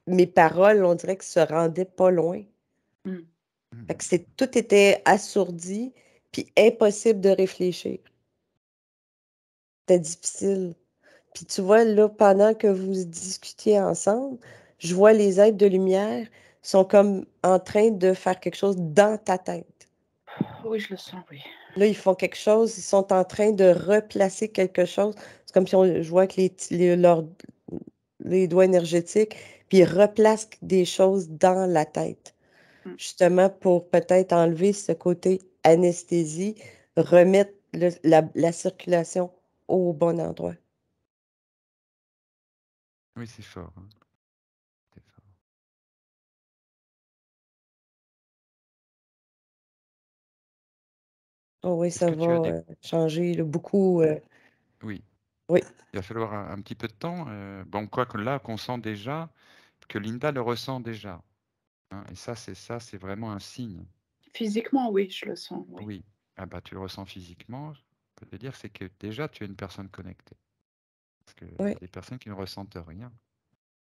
mes paroles, on dirait que se rendaient pas loin. Mm. Fait que Mmh. tout était assourdi, puis impossible de réfléchir. C'était difficile. Puis tu vois, là, pendant que vous discutiez ensemble, je vois les êtres de lumière sont comme en train de faire quelque chose dans ta tête. Oui, je le sens, oui. Là, ils font quelque chose, ils sont en train de replacer quelque chose. C'est comme si je vois que les doigts énergétiques, puis ils replacent des choses dans la tête. justement pour peut-être enlever ce côté anesthésie, remettre la circulation au bon endroit. Oui, c'est fort, hein. C'est fort. Oh oui, Est-ce ça que tu as va des... changer là, beaucoup. Oui, Oui, il va falloir un petit peu de temps. Bon, quoi que là, qu'on sent déjà, que Linda le ressent déjà, hein. Et ça, c'est vraiment un signe. Physiquement, oui, je le sens, oui. Oui. Ah bah, tu le ressens physiquement. Je peux te dire, c'est que déjà, tu es une personne connectée. Parce qu'il y oui. a des personnes qui ne ressentent rien.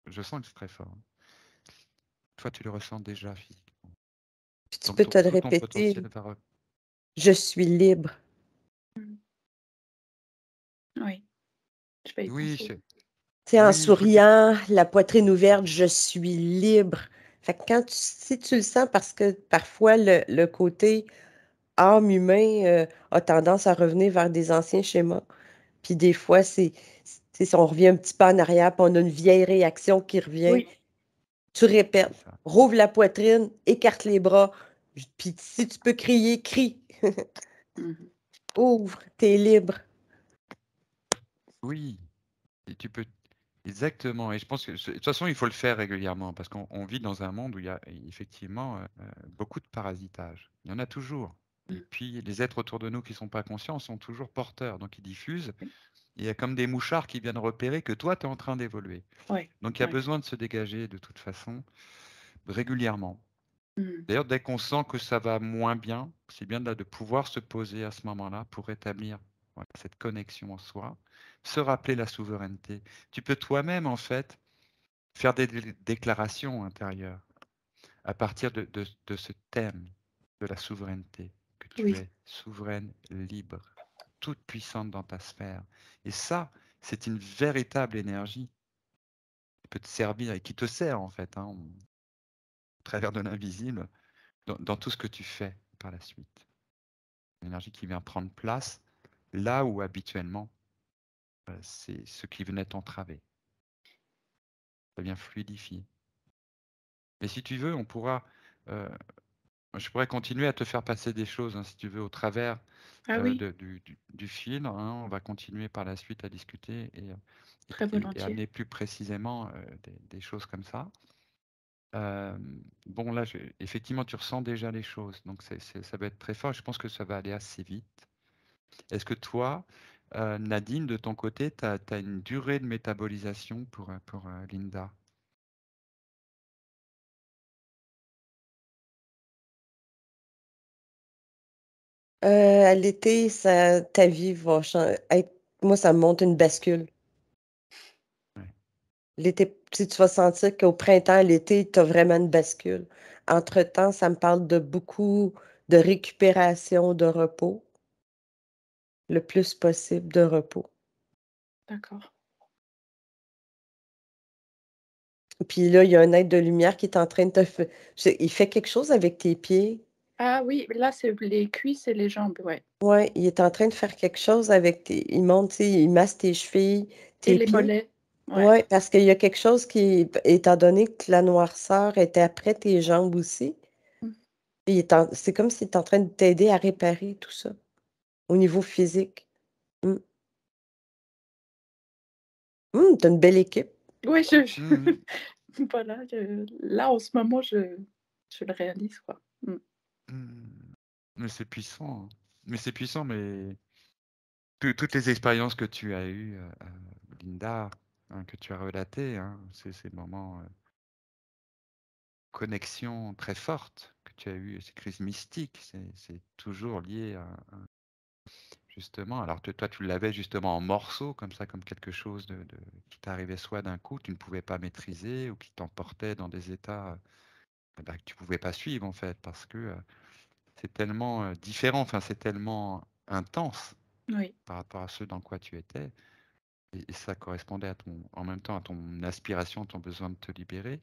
Je sens que c'est très fort, hein. Toi, tu le ressens déjà physiquement. Puis tu Donc, peux te le tout ton répéter, potentiel va... je suis libre. Oui, je vais y Oui, penser. Tu sais, en oui, il faut que tu... souriant, la poitrine ouverte, je suis libre. Fait que si tu le sens, parce que parfois le côté âme humain a tendance à revenir vers des anciens schémas. Puis des fois, on revient un petit peu en arrière, puis on a une vieille réaction qui revient. Oui, Tu répètes, C'est ça. rouvre la poitrine, écarte les bras, puis si tu peux crier, crie. Ouvre, t'es libre. Oui, et tu peux... Exactement. Et je pense que, de toute façon, il faut le faire régulièrement parce qu'on vit dans un monde où il y a effectivement beaucoup de parasitage. Il y en a toujours. Et puis, les êtres autour de nous qui ne sont pas conscients sont toujours porteurs. Donc, ils diffusent. oui, Il y a comme des mouchards qui viennent repérer que toi, tu es en train d'évoluer. oui, Donc, il y a oui. besoin de se dégager de toute façon régulièrement. Mm. D'ailleurs, dès qu'on sent que ça va moins bien, c'est bien de pouvoir se poser à ce moment-là pour rétablir cette connexion en soi, se rappeler la souveraineté. Tu peux toi-même, en fait, faire des déclarations intérieures à partir de ce thème de la souveraineté, que tu Oui, es souveraine, libre, toute puissante dans ta sphère. Et ça, c'est une véritable énergie qui peut te servir et qui te sert en fait, hein, au travers de l'invisible, dans tout ce que tu fais par la suite. Une énergie qui vient prendre place là où habituellement c'est ce qui venait t'entraver. Ça vient fluidifier. Mais si tu veux, on pourra je pourrais continuer à te faire passer des choses, hein, si tu veux, au travers ah oui, du film, hein. On va continuer par la suite à discuter très et volontiers. amener plus précisément des choses comme ça. Bon, là, effectivement, tu ressens déjà les choses, donc ça va être très fort. Je pense que ça va aller assez vite. Est-ce que toi, Nadine, de ton côté, tu as une durée de métabolisation pour Linda? À l'été, ta vie va changer. Moi, ça me montre une bascule. Ouais. L'été, tu vas sentir qu'au printemps, l'été, tu as vraiment une bascule. Entre-temps, ça me parle de beaucoup de récupération, de repos, le plus possible de repos. D'accord. Puis là, il y a un être de lumière qui est en train de il fait quelque chose avec tes pieds. Ah oui, là, c'est les cuisses et les jambes, ouais. Ouais, il est en train de faire quelque chose avec il monte, tu sais, il masse tes chevilles, Et tes les pieds. mollets, ouais. Ouais, parce qu'il y a quelque chose qui, étant donné que la noirceur était après tes jambes aussi, Mm. c'est comme s'il est en train de t'aider à réparer tout ça au niveau physique. Mm. T'as une belle équipe. Ouais, Mhm. voilà, là, en ce moment, je le réalise, quoi. Mm. Mhm. Mais c'est puissant, hein. Mais c'est puissant, mais toutes les expériences que tu as eues, Linda, hein, que tu as relatées, hein, ces moments connexion très forte que tu as eues, ces crises mystiques, c'est toujours lié à justement. Alors toi, tu l'avais justement en morceaux, comme ça, comme quelque chose qui t'arrivait soit d'un coup, tu ne pouvais pas maîtriser, ou qui t'emportait dans des états que tu pouvais pas suivre en fait, parce que c'est tellement différent, enfin c'est tellement intense Oui, par rapport à ce dans quoi tu étais. Et ça correspondait en même temps à ton aspiration, ton besoin de te libérer.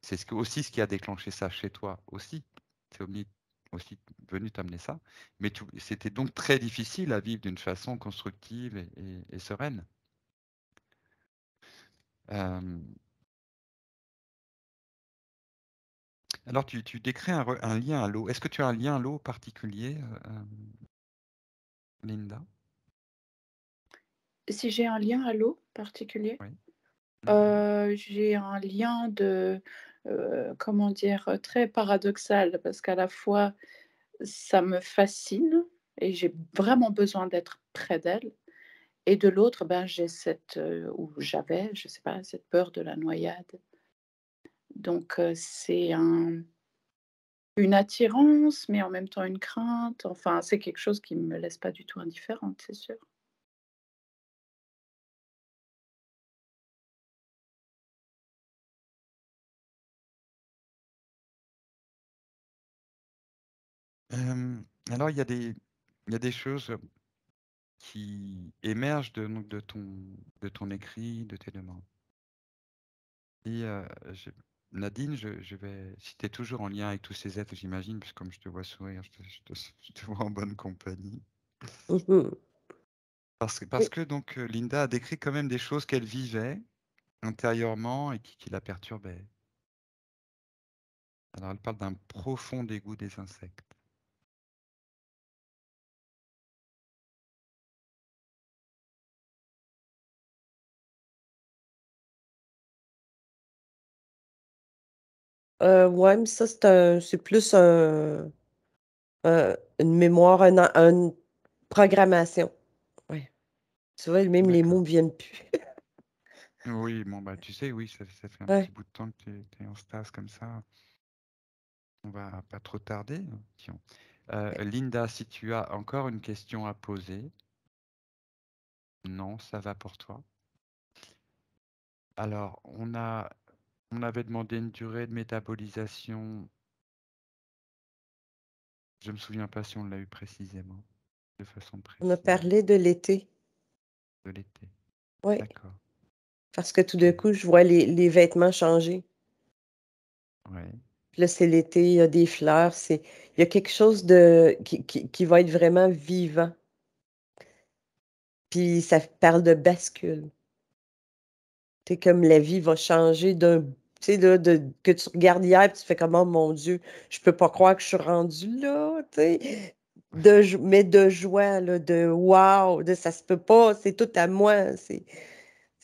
C'est aussi ce qui a déclenché ça chez toi aussi. C'est aussi venu t'amener ça. Mais c'était donc très difficile à vivre d'une façon constructive et sereine. Euh, Alors, tu décris un lien à l'eau. Est-ce que tu as un lien à l'eau particulier, Linda? Si j'ai un lien à l'eau particulier, Oui. j'ai un lien de, comment dire? Très paradoxal parce qu'à la fois, ça me fascine et j'ai vraiment besoin d'être près d'elle et de l'autre, ben, j'ai cette, ou j'avais, je sais pas, cette peur de la noyade. Donc c'est une attirance, mais en même temps une crainte. Enfin, c'est quelque chose qui me laisse pas du tout indifférente, c'est sûr. Alors, il y a des choses qui émergent donc, de ton écrit, de tes demandes. Et Nadine, si tu es toujours en lien avec tous ces êtres, j'imagine, puisque comme je te vois sourire, je te vois en bonne compagnie. Mhm. Parce que, Oui. parce que donc Linda a décrit quand même des choses qu'elle vivait intérieurement et qui la perturbaient. Alors elle parle d'un profond dégoût des insectes. Ouais, mais ça, c'est plus une mémoire, une programmation. Ouais. Tu vois, même les mots D'accord. ne viennent plus. Oui, bon, bah tu sais, oui, ça fait un petit Ouais. bout de temps que tu es en stase comme ça. On va pas trop tarder. Tiens. Linda, si tu as encore une question à poser, non, ça va pour toi. Alors, on avait demandé une durée de métabolisation. Je me souviens pas si on l'a eu précisément, de façon On a précise, parlé de l'été. de l'été. Oui. D'accord. Parce que tout Ok. d'un coup, je vois les vêtements changer. Ouais. Puis là, c'est l'été, il y a des fleurs. Il y a quelque chose qui va être vraiment vivant. Puis ça parle de bascule. C'est comme la vie va changer d'un. Tu sais, là, que tu regardes hier, puis tu fais comme, oh mon Dieu, je peux pas croire que je suis rendue là, tu sais. Mais de joie, là, de wow, de ça se peut pas, c'est tout à moi.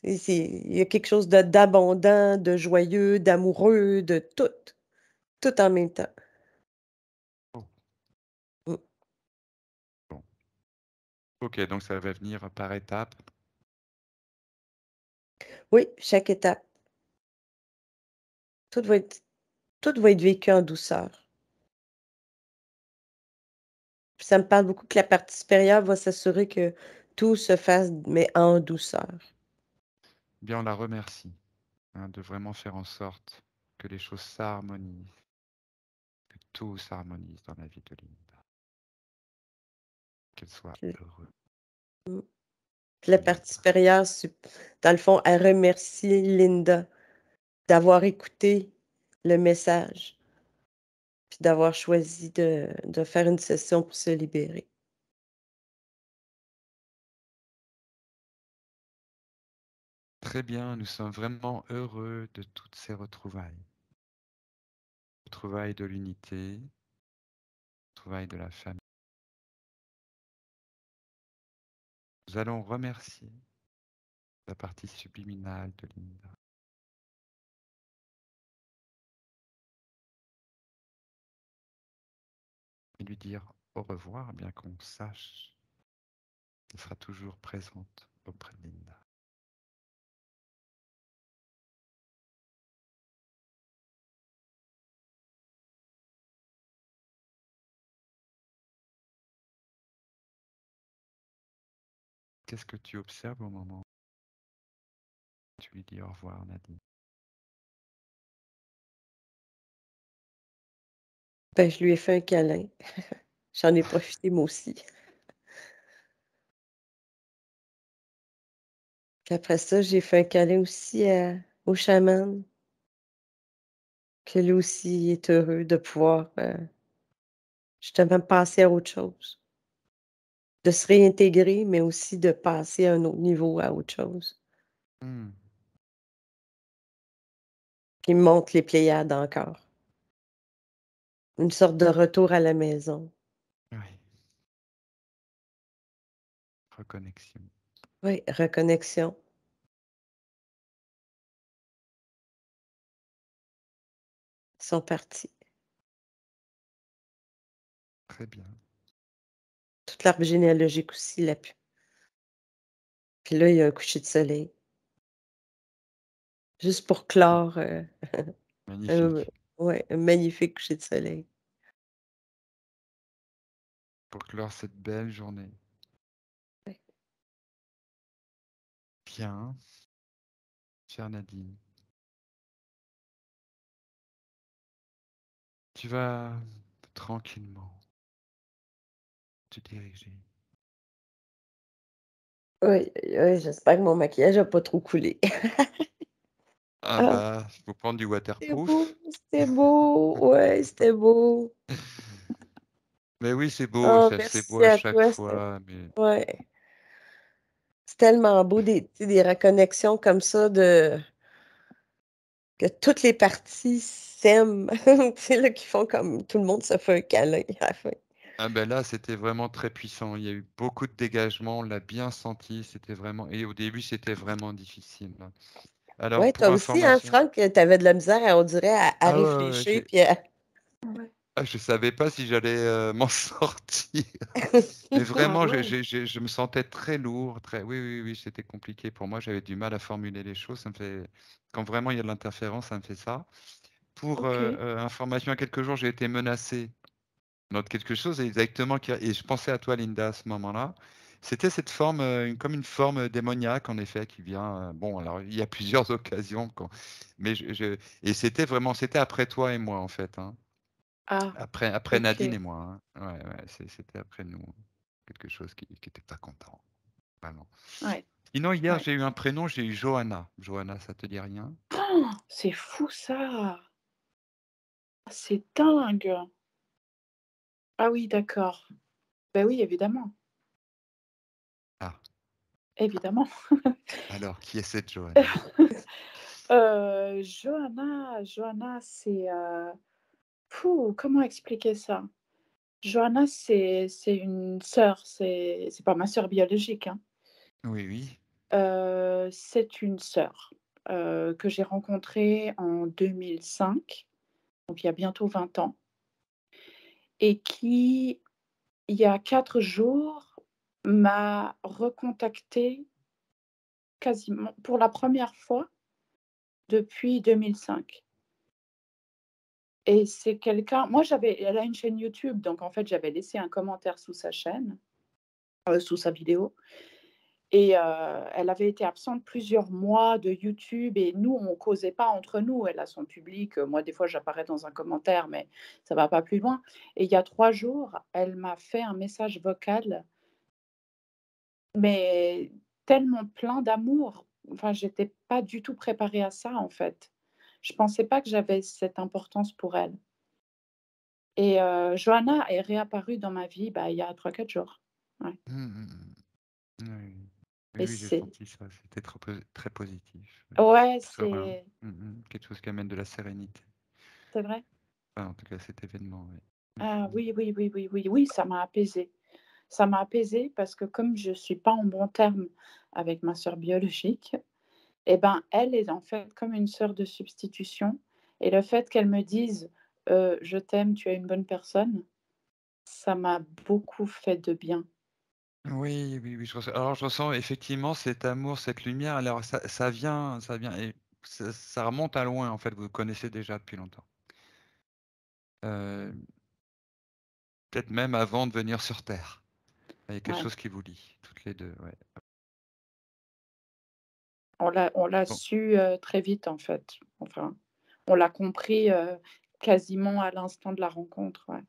Il y a quelque chose d'abondant, de joyeux, d'amoureux, de tout. Tout en même temps. Oh, Mm. bon. Ok, donc ça va venir par étapes. Oui, chaque étape. Tout va être, tout va être vécu en douceur. Puis ça me parle beaucoup que la partie supérieure va s'assurer que tout se fasse, mais en douceur. Bien, on la remercie de vraiment faire en sorte que les choses s'harmonisent, que tout s'harmonise dans la vie de Linda, qu'elle soit Puis, heureuse. mm. Puis la partie Linda. supérieure, dans le fond, elle remercie Linda d'avoir écouté le message, puis d'avoir choisi de faire une session pour se libérer. Très bien, nous sommes vraiment heureux de toutes ces retrouvailles. Retrouvailles de l'unité, retrouvailles de la famille. Nous allons remercier la partie subliminale de Linda et lui dire au revoir, bien qu'on sache qu'elle sera toujours présente auprès de Linda. Qu'est-ce que tu observes au moment où tu lui dis au revoir, Nadine? Ben, je lui ai fait un câlin. J'en ai profité moi aussi. Puis après ça, j'ai fait un câlin aussi au chaman, que lui aussi est heureux de pouvoir justement passer à autre chose. De se réintégrer, mais aussi de passer à un autre niveau, à autre chose. Hmm. Puis il me montre les Pléiades encore. Une sorte de retour à la maison. Oui. Reconnexion. Oui, reconnexion. Ils sont partis. Très bien. Toute l'arbre généalogique aussi l'a pu. Puis là, il y a un coucher de soleil. Juste pour clore Magnifique. un magnifique coucher de soleil. Pour clore cette belle journée. Ouais. Bien. Chère Nadine. Tu vas tranquillement te diriger. Oui, oui, j'espère que mon maquillage n'a pas trop coulé. Ah Ah, bah, il faut prendre du c'était beau, waterproof. c'était beau. Ouais, c'était beau. Mais oui, c'est beau, Oh, c'est beau merci à à chaque toi. C'était fois. Mais ouais. C'est tellement beau, tu sais, des reconnexions comme ça que toutes les parties s'aiment. Tu sais, là, qui font comme tout le monde se fait un câlin à la fin. ah ben là, c'était vraiment très puissant. Il y a eu beaucoup de dégagement, on l'a bien senti. C'était vraiment. Et au début, c'était vraiment difficile, là. Alors, Ouais, toi pour aussi, hein, information. Franck, t'avais de la misère, on dirait, à Ah ouais, ouais, réfléchir, puis à... Ouais. je savais pas si j'allais m'en sortir. Mais Ah vraiment, ouais. je me sentais très lourd, très. Oui, oui, oui, c'était compliqué pour moi. J'avais du mal à formuler les choses. Ça me fait. Quand vraiment il y a de l'interférence, ça me fait ça. Pour Ok. information, il y a quelques jours, j'ai été menacé dans quelque chose exactement. Et je pensais à toi, Linda, à ce moment-là. C'était cette forme, comme une forme démoniaque, en effet, qui vient. Bon, alors, il y a plusieurs occasions. Mais et c'était après toi et moi, en fait, hein. Ah, Après Nadine et ok. moi, hein. Ouais, ouais, c'était après nous. Quelque chose qui était pas content, vraiment. Ouais, Sinon, hier, ouais. j'ai eu un prénom, j'ai eu Johanna. Johanna, ça te dit rien? Oh, c'est fou ça. C'est dingue. Ah oui, d'accord. Ben oui, évidemment. Ah, Évidemment. alors, qui est cette Johanna? Johanna, c'est fou, comment expliquer ça? Johanna, c'est une sœur, c'est pas ma sœur biologique, hein. Oui, oui. C'est une sœur, que j'ai rencontrée en 2005, donc il y a bientôt 20 ans, et qui, il y a 4 jours, m'a recontactée quasiment pour la première fois depuis 2005. Et c'est quelqu'un, moi elle a une chaîne YouTube, donc en fait, j'avais laissé un commentaire sous sa chaîne, sous sa vidéo. Et elle avait été absente plusieurs mois de YouTube et nous, on causait pas entre nous. Elle a son public, moi, des fois, j'apparais dans un commentaire, mais ça va pas plus loin. Et il y a 3 jours, elle m'a fait un message vocal, mais tellement plein d'amour. Enfin, j'étais pas du tout préparée à ça, en fait. Je pensais pas que j'avais cette importance pour elle. Et Johanna est réapparue dans ma vie, bah, il y a 3 4 jours. Ouais. Mmh, mmh. Oui, oui, Et oui, j'ai c'est senti ça. C'était très positif. Oui. ouais, Serein. c'est Quelque chose qui amène de la sérénité. c'est vrai? Enfin, en tout cas, cet événement, oui. Ah oui, oui, oui, oui, oui, oui, ça m'a apaisée. Ça m'a apaisée parce que comme je suis pas en bon terme avec ma sœur biologique, et ben, elle est en fait comme une sœur de substitution et le fait qu'elle me dise, «Je t'aime, tu es une bonne personne», ça m'a beaucoup fait de bien. Oui, oui, oui, alors je ressens effectivement cet amour, cette lumière. Alors ça vient et ça remonte à loin, en fait, vous vous connaissez déjà depuis longtemps. Heu, Peut-être même avant de venir sur terre. Il y a quelque Ouais. chose qui vous lie, toutes les 2. Ouais. On l'a Bon. su, très vite en fait. Enfin, on l'a compris, quasiment à l'instant de la rencontre, ouais.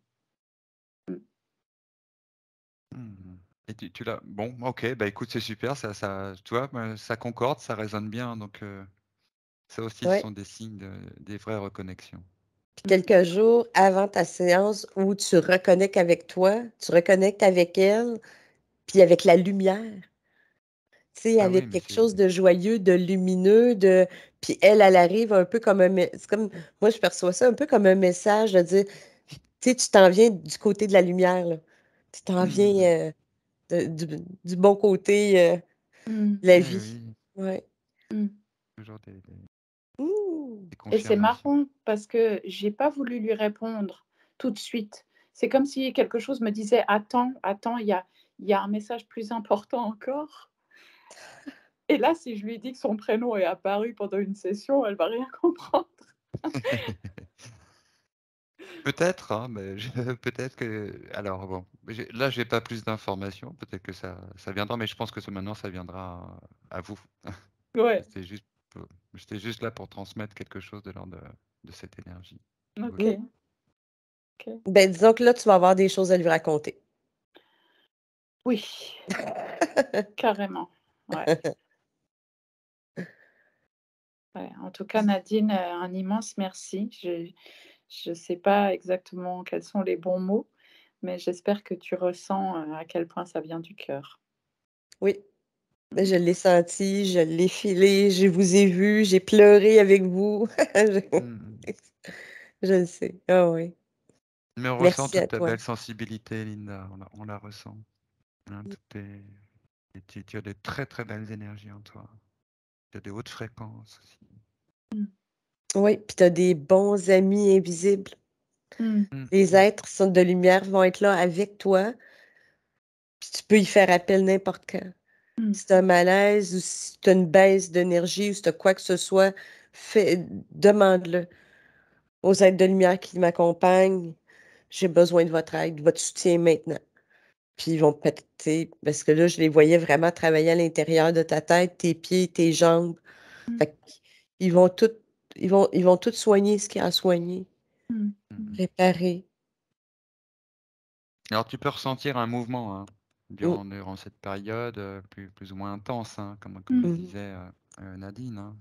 Mmh. Mmh. Et tu l'as bon, OK, bah, écoute, c'est super, tu vois, ça concorde, ça résonne bien, donc ça aussi, ce Ouais. sont des signes des vraies reconnexions. Puis Mmh. quelques jours avant ta séance où tu reconnectes avec toi, tu reconnectes avec elle, puis avec la lumière, tu sais, Ah oui, avec mais quelque chose de c'est joyeux, de lumineux, puis elle arrive un peu comme un c'est comme moi je perçois ça un peu comme un message de dire: Tu sais, tu t'en viens du côté de la lumière, là. Tu t'en viens du bon côté de la Eh vie. oui, Ouais. toujours Ouh! des Et c'est confirmations. marrant parce que j'ai pas voulu lui répondre tout de suite. C'est comme si quelque chose me disait attends, attends, il y a un message plus important encore. Et là, si je lui dis que son prénom est apparu pendant une session, elle va rien comprendre. Peut-être, hein, mais peut-être que. Alors bon, là, j'ai pas plus d'informations. Peut-être que ça viendra, mais je pense que maintenant, ça viendra à vous. Ouais, C'était juste, j'étais juste là pour transmettre quelque chose de l'ordre de cette énergie. ok, Mm. ok. Ben, disons que là, tu vas avoir des choses à lui raconter. Oui, carrément. Ouais, ouais. En tout cas, Nadine, un immense merci. Je ne sais pas exactement quels sont les bons mots, mais j'espère que tu ressens à quel point ça vient du cœur. Oui, ben, je l'ai senti, je l'ai filé, je vous ai vu, j'ai pleuré avec vous. Mm. Je le sais. Ah oui. Mais on ressent Merci à toute ta toi. belle sensibilité, Linda. On la ressent. Hein, et tu as de très très belles énergies en toi. Tu as des hautes fréquences aussi. Mm. Oui, puis tu as des bons amis invisibles. Mm. Les êtres sont de lumière vont être là avec toi, puis tu peux y faire appel n'importe quand. Mm. Si tu as un malaise ou si tu as une baisse d'énergie ou si tu as quoi que ce soit, demande-le aux êtres de lumière qui m'accompagnent. J'ai besoin de votre aide, de votre soutien maintenant. Puis ils vont péter, parce que là, je les voyais vraiment travailler à l'intérieur de ta tête, tes pieds, tes jambes. Mm. Fait qu'ils vont tout, ils vont tout soigner ce qu'il y a à soigner, Mm. réparer. Alors tu peux ressentir un mouvement hein, Mm, durant cette période plus ou moins intense, hein, comme Mm. le mhm. disait Nadine. Hein.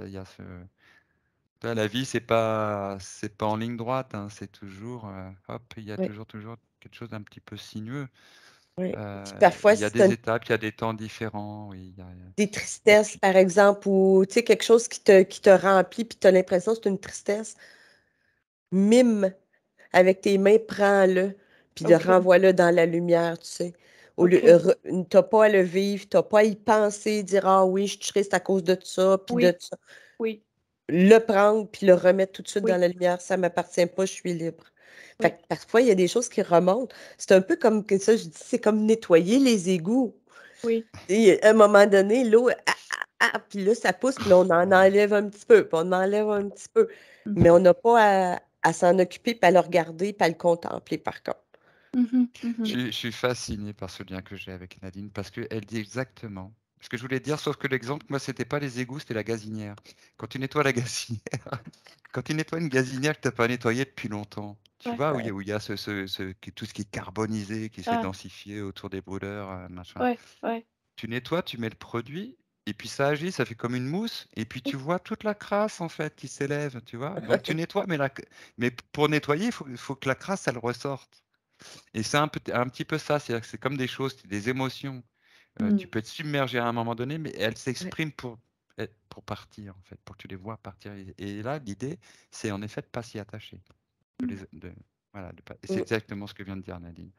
Il y a la vie, c'est pas en ligne droite. Hein, c'est toujours, hop, il y a Oui, toujours quelque chose d'un petit peu sinueux. oui. Puis parfois, Il y a si tu as des étapes, il y a des temps différents. Oui, des et tristesses, puis, par exemple, ou tu sais, quelque chose qui te remplit, puis tu as l'impression que c'est une tristesse, mime avec tes mains, prends-le, puis le Ok, renvoie-le dans la lumière, tu sais. Au lieu, ok. t'as pas à le vivre, t'as pas à y penser, dire ah oui, je suis triste à cause de ça, puis de Oui, ça. oui, Le prendre, puis le remettre tout de suite dans oui, la lumière, ça m'appartient pas, je suis libre. Fait oui, que parfois, il y a des choses qui remontent. C'est un peu comme que ça, je dis, c'est comme nettoyer les égouts. oui. Et à un moment donné, l'eau, puis là, ça pousse, puis là, on en enlève un petit peu, puis on en enlève un petit peu. Mais Mhm. on n'a pas à s'en occuper, puis à le regarder, puis à le contempler, par contre. Mhm. Mhm. je suis fasciné par ce lien que j'ai avec Nadine parce qu'elle dit exactement ce que je voulais dire, sauf que l'exemple, moi, c'était pas les égouts, c'était la gazinière. Quand tu nettoies la gazinière, quand tu nettoies une gazinière que tu n'as pas nettoyée depuis longtemps, tu Ouais, vois, où il y a tout ce qui est carbonisé, qui se fait ah, densifier autour des brûleurs, machin. ouais, ouais. Tu nettoies, tu mets le produit, et puis ça agit, ça fait comme une mousse, et puis tu vois toute la crasse, en fait, qui s'élève, tu vois. Donc tu nettoies, mais pour nettoyer, il faut que la crasse, elle ressorte. Et c'est un petit peu ça, c'est-à-dire que c'est comme des choses, des émotions. Tu Mm. peux être submergé à un moment donné, mais elles Ouais. s'expriment pour partir, en fait, pour que tu les vois partir. Et là, l'idée, c'est en effet de ne pas s'y attacher. De Mm. voilà, et c'est Mm. exactement ce que vient de dire Nadine.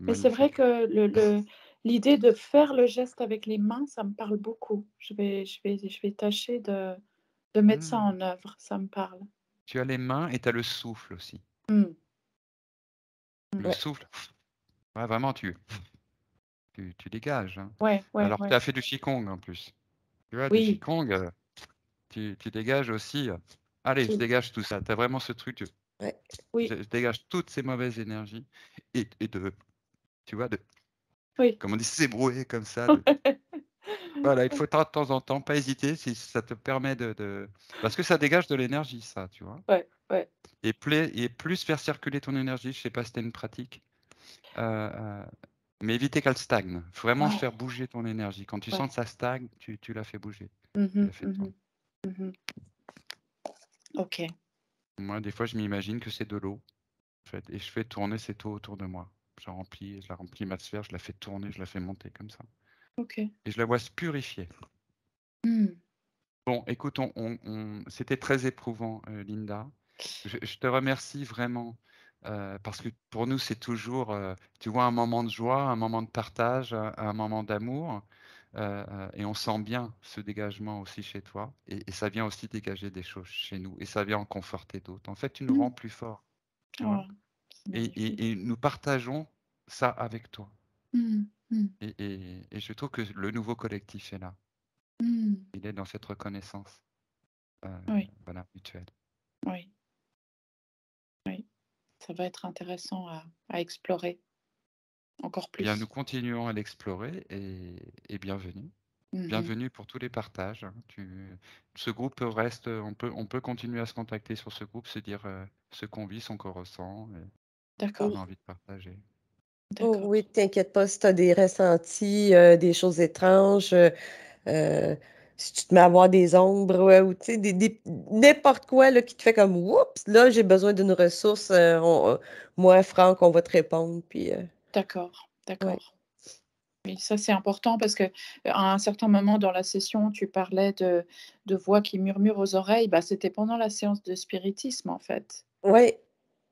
Mais c'est vrai Magnifique. que l'idée de faire le geste avec les mains, ça me parle beaucoup. Je vais tâcher de mettre ça Hmm. en œuvre, ça me parle. Tu as les mains et tu as le souffle aussi. Mm. Le Ouais. souffle, ouais, vraiment, tu dégages. Hein. Ouais, ouais, Alors que tu ouais. as fait du Qigong en plus. Tu vois, du Oui, Qigong, tu dégages aussi. Allez, je Mm. dégage tout ça. Tu as vraiment ce truc, Ouais. oui, je dégage toutes ces mauvaises énergies et tu vois, oui. comme on dit, s'ébrouer comme ça. Voilà, il faut de temps en temps, pas hésiter si ça te permet Parce que ça dégage de l'énergie, ça, tu vois. Ouais, ouais. Et plus faire circuler ton énergie, je sais pas si tu une pratique, euh, euh, mais éviter qu'elle stagne. Faut vraiment Ouais, faire bouger ton énergie. Quand tu ouais. sens que ça stagne, tu la fais bouger. Tu Mhm, la fais tourner. mhm, mhm. Ok. Moi, des fois, je m'imagine que c'est de l'eau, en fait, et je fais tourner cette eau autour de moi. Je la remplis ma sphère, je la fais tourner, je la fais monter comme ça. Ok. Et je la vois se purifier. Mm. Bon, écoute, c'était très éprouvant, Linda. Je te remercie vraiment parce que pour nous, c'est toujours, tu vois, un moment de joie, un moment de partage, un moment d'amour, et on sent bien ce dégagement aussi chez toi, et ça vient aussi dégager des choses chez nous, et ça vient en conforter d'autres. En fait, tu nous rends Mm. plus forts, tu Oh, vois, c'est magnifique. et nous partageons ça avec toi. Mm, mm, Et je trouve que le nouveau collectif est là. mm. Il est dans cette reconnaissance, Oui, voilà, mutuelle. oui, oui. Ça va être intéressant à explorer encore Bien, nous plus. continuons à l'explorer, et bienvenue. Mhm. Bienvenue pour tous les partages, hein. Ce groupe reste, on peut continuer à se contacter sur ce groupe, se dire ce qu'on vit, ce qu'on ressent, et D'accord, on a envie de partager. Oh d'accord. oui, t'inquiète pas si tu as des ressentis, des choses étranges, euh, si tu te mets à voir des ombres, ouais, ou tu sais, n'importe quoi là, qui te fait comme oups, là j'ai besoin d'une ressource, moi, Franck, on va te répondre. Puis, D'accord, ouais. d'accord. Oui, ça c'est important parce que à un certain moment dans la session, tu parlais de voix qui murmurent aux oreilles. Bah, c'était pendant la séance de spiritisme en fait. Ouais,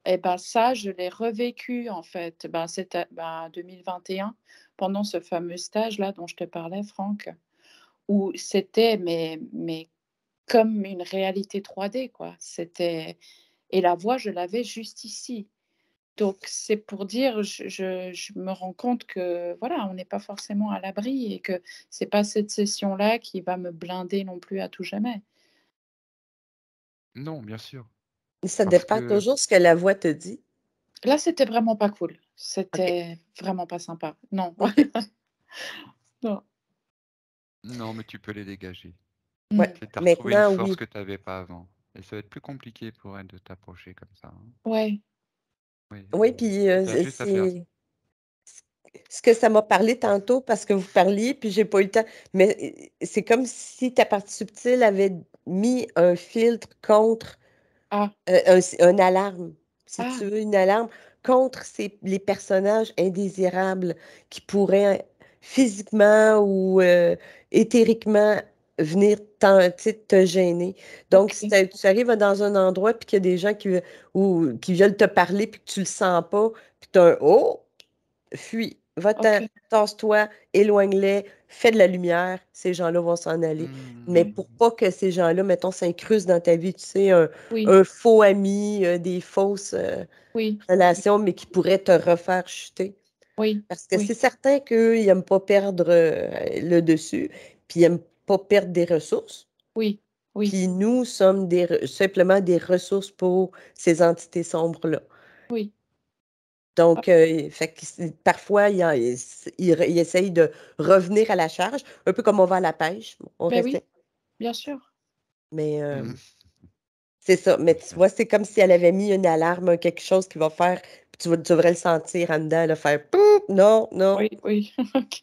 Et ben ça, je l'ai revécu en fait. Ben, c'était 2021, pendant ce fameux stage-là dont je te parlais, Franck, où c'était mais comme une réalité 3D, quoi. C'était et la voix, je l'avais juste ici. Donc c'est pour dire, je me rends compte que, voilà, on n'est pas forcément à l'abri et que c'est pas cette session-là qui va me blinder non plus à tout jamais. Non, bien sûr, ça parce dépend que toujours ce que la voix te dit. Là, c'était vraiment pas cool. OK, C'était vraiment pas sympa. Non. OK, Non. non, mais tu peux les dégager. ouais. Mmh. Tu as retrouvé une Maintenant, force oui. que tu n'avais pas avant, et ça va être plus compliqué pour elle de t'approcher comme ça, hein. Ouais. Oui, Oui, puis tu as juste à faire. c'est ce que ça m'a parlé tantôt parce que vous parliez, puis j'ai pas eu le temps. Mais c'est comme si ta partie subtile avait mis un filtre contre Ah, un alarme, si ah, tu veux, une alarme contre les personnages indésirables qui pourraient physiquement ou éthériquement venir tu sais, te gêner. Donc, si OK, tu arrives dans un endroit puis qu'il y a des gens qui veulent te parler puis que tu le sens pas, puis tu as un «Oh!» fuis, va-t'en, OK. tasse-toi, éloigne-les, fais de la lumière, ces gens-là vont s'en aller. Mais Oui, pour Hmm. pas que ces gens-là, mettons, s'incrustent dans ta vie, tu sais, oui, un faux ami, des fausses oui, relations, mais qui pourraient te refaire chuter. oui, Parce que c'est oui, certain qu'eux, ils n'aiment pas perdre le dessus, puis ils n'aiment pas perdre des ressources. oui, oui, Puis nous sommes simplement des ressources pour ces entités sombres-là. oui. Ah, Donc, fait que parfois, il essaye de revenir à la charge, un peu comme on va à la pêche, on beh, oui, restait. bien sûr. Mais Hmm. c'est ça. Mais Tout à tu fait. vois, c'est comme si elle avait mis une alarme, quelque chose qui va faire, puis tu devrais le sentir en dedans, le faire Poup! Non, non, Oui, oui, OK.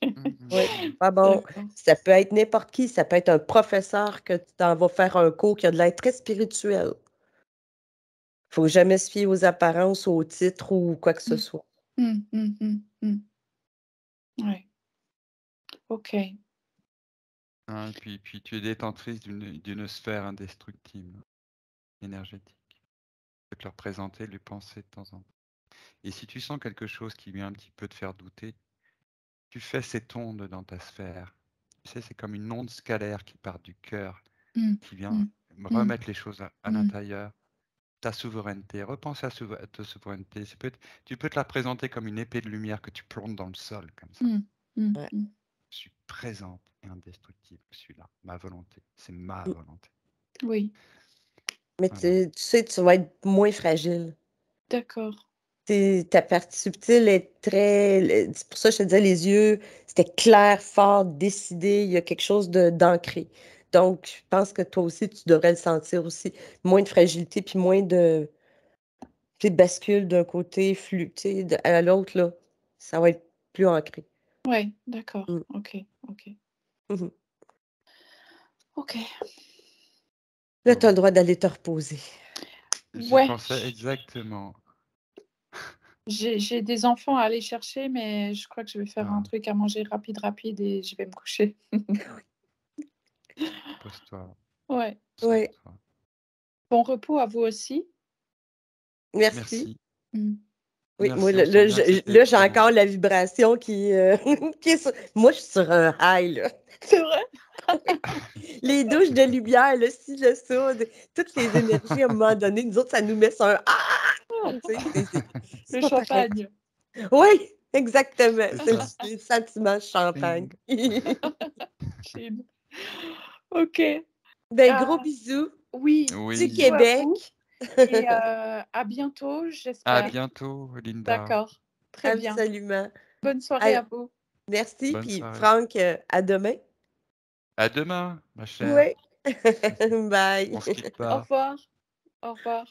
oui, pas bon. D'accord. Ça peut être n'importe qui, ça peut être un professeur que tu t'en vas faire un cours qui a de l'air très spirituel. Faut jamais se fier aux apparences, aux titres ou quoi que ce Mmh. soit. Mmh, mmh, mmh, mmh. Ouais, OK. Hein, et puis tu es détentrice d'une sphère indestructible, énergétique. Tu peux te le représenter, lui penser de temps en temps. Et si tu sens quelque chose qui vient un petit peu te faire douter, tu fais cette onde dans ta sphère. Tu sais, c'est comme une onde scalaire qui part du cœur, Mmh, qui vient mmh, mmh, remettre les choses à mmh, l'intérieur. Ta souveraineté, repense à ta souveraineté. Tu peux te la présenter comme une épée de lumière que tu plantes dans le sol, comme ça. mmh, mmh, Ouais. mmh. Je suis présente et indestructible. Je suis là. Ma volonté. C'est ma Mm. volonté. Oui, Mais Voilà. tu sais, tu vas être moins fragile. d'accord. Ta partie subtile est c'est pour ça que je te disais, les yeux, c'était clair, fort, décidé, il y a quelque chose d'ancré. Donc, je pense que toi aussi, tu devrais le sentir aussi. Moins de fragilité, puis moins tu sais, bascule d'un côté, tu sais, à l'autre, là. Ça va être plus ancré. Ouais, d'accord. Mm. OK, OK. Mhm. OK. Là, tu as le Bon. droit d'aller te reposer. J'y Ouais, pensais exactement. j'ai des enfants à aller chercher, mais je crois que je vais faire un Ah, truc à manger rapide et je vais me coucher. repose-toi. Ouais. Oui, Repose-toi. Bon repos à vous aussi. merci. Merci. Mmh. Oui, moi, Merci, on là, sent bien que c'était là, j'ai très encore bon. la vibration qui qui est moi, je suis sur un high, là. C'est vrai? Les douches de lumière, le ci, le ça, toutes les énergies, à un moment donné, nous autres, ça nous met sur un ah! Tu sais, c'est Le pas pareil. champagne. Oui, exactement. C'est C'est ça. le sentiment champagne. Chine. OK. Ben, gros bisous Oui, du Oui. bisous à vous Québec. et à bientôt, À j'espère. bientôt, Linda. D'accord, très bien. Absolument. Bonne soirée à vous. Merci, Bonne puis soirée. Franck, à demain. À demain, ma chère. Oui. Bye. On se quitte Au pas. revoir. Au revoir.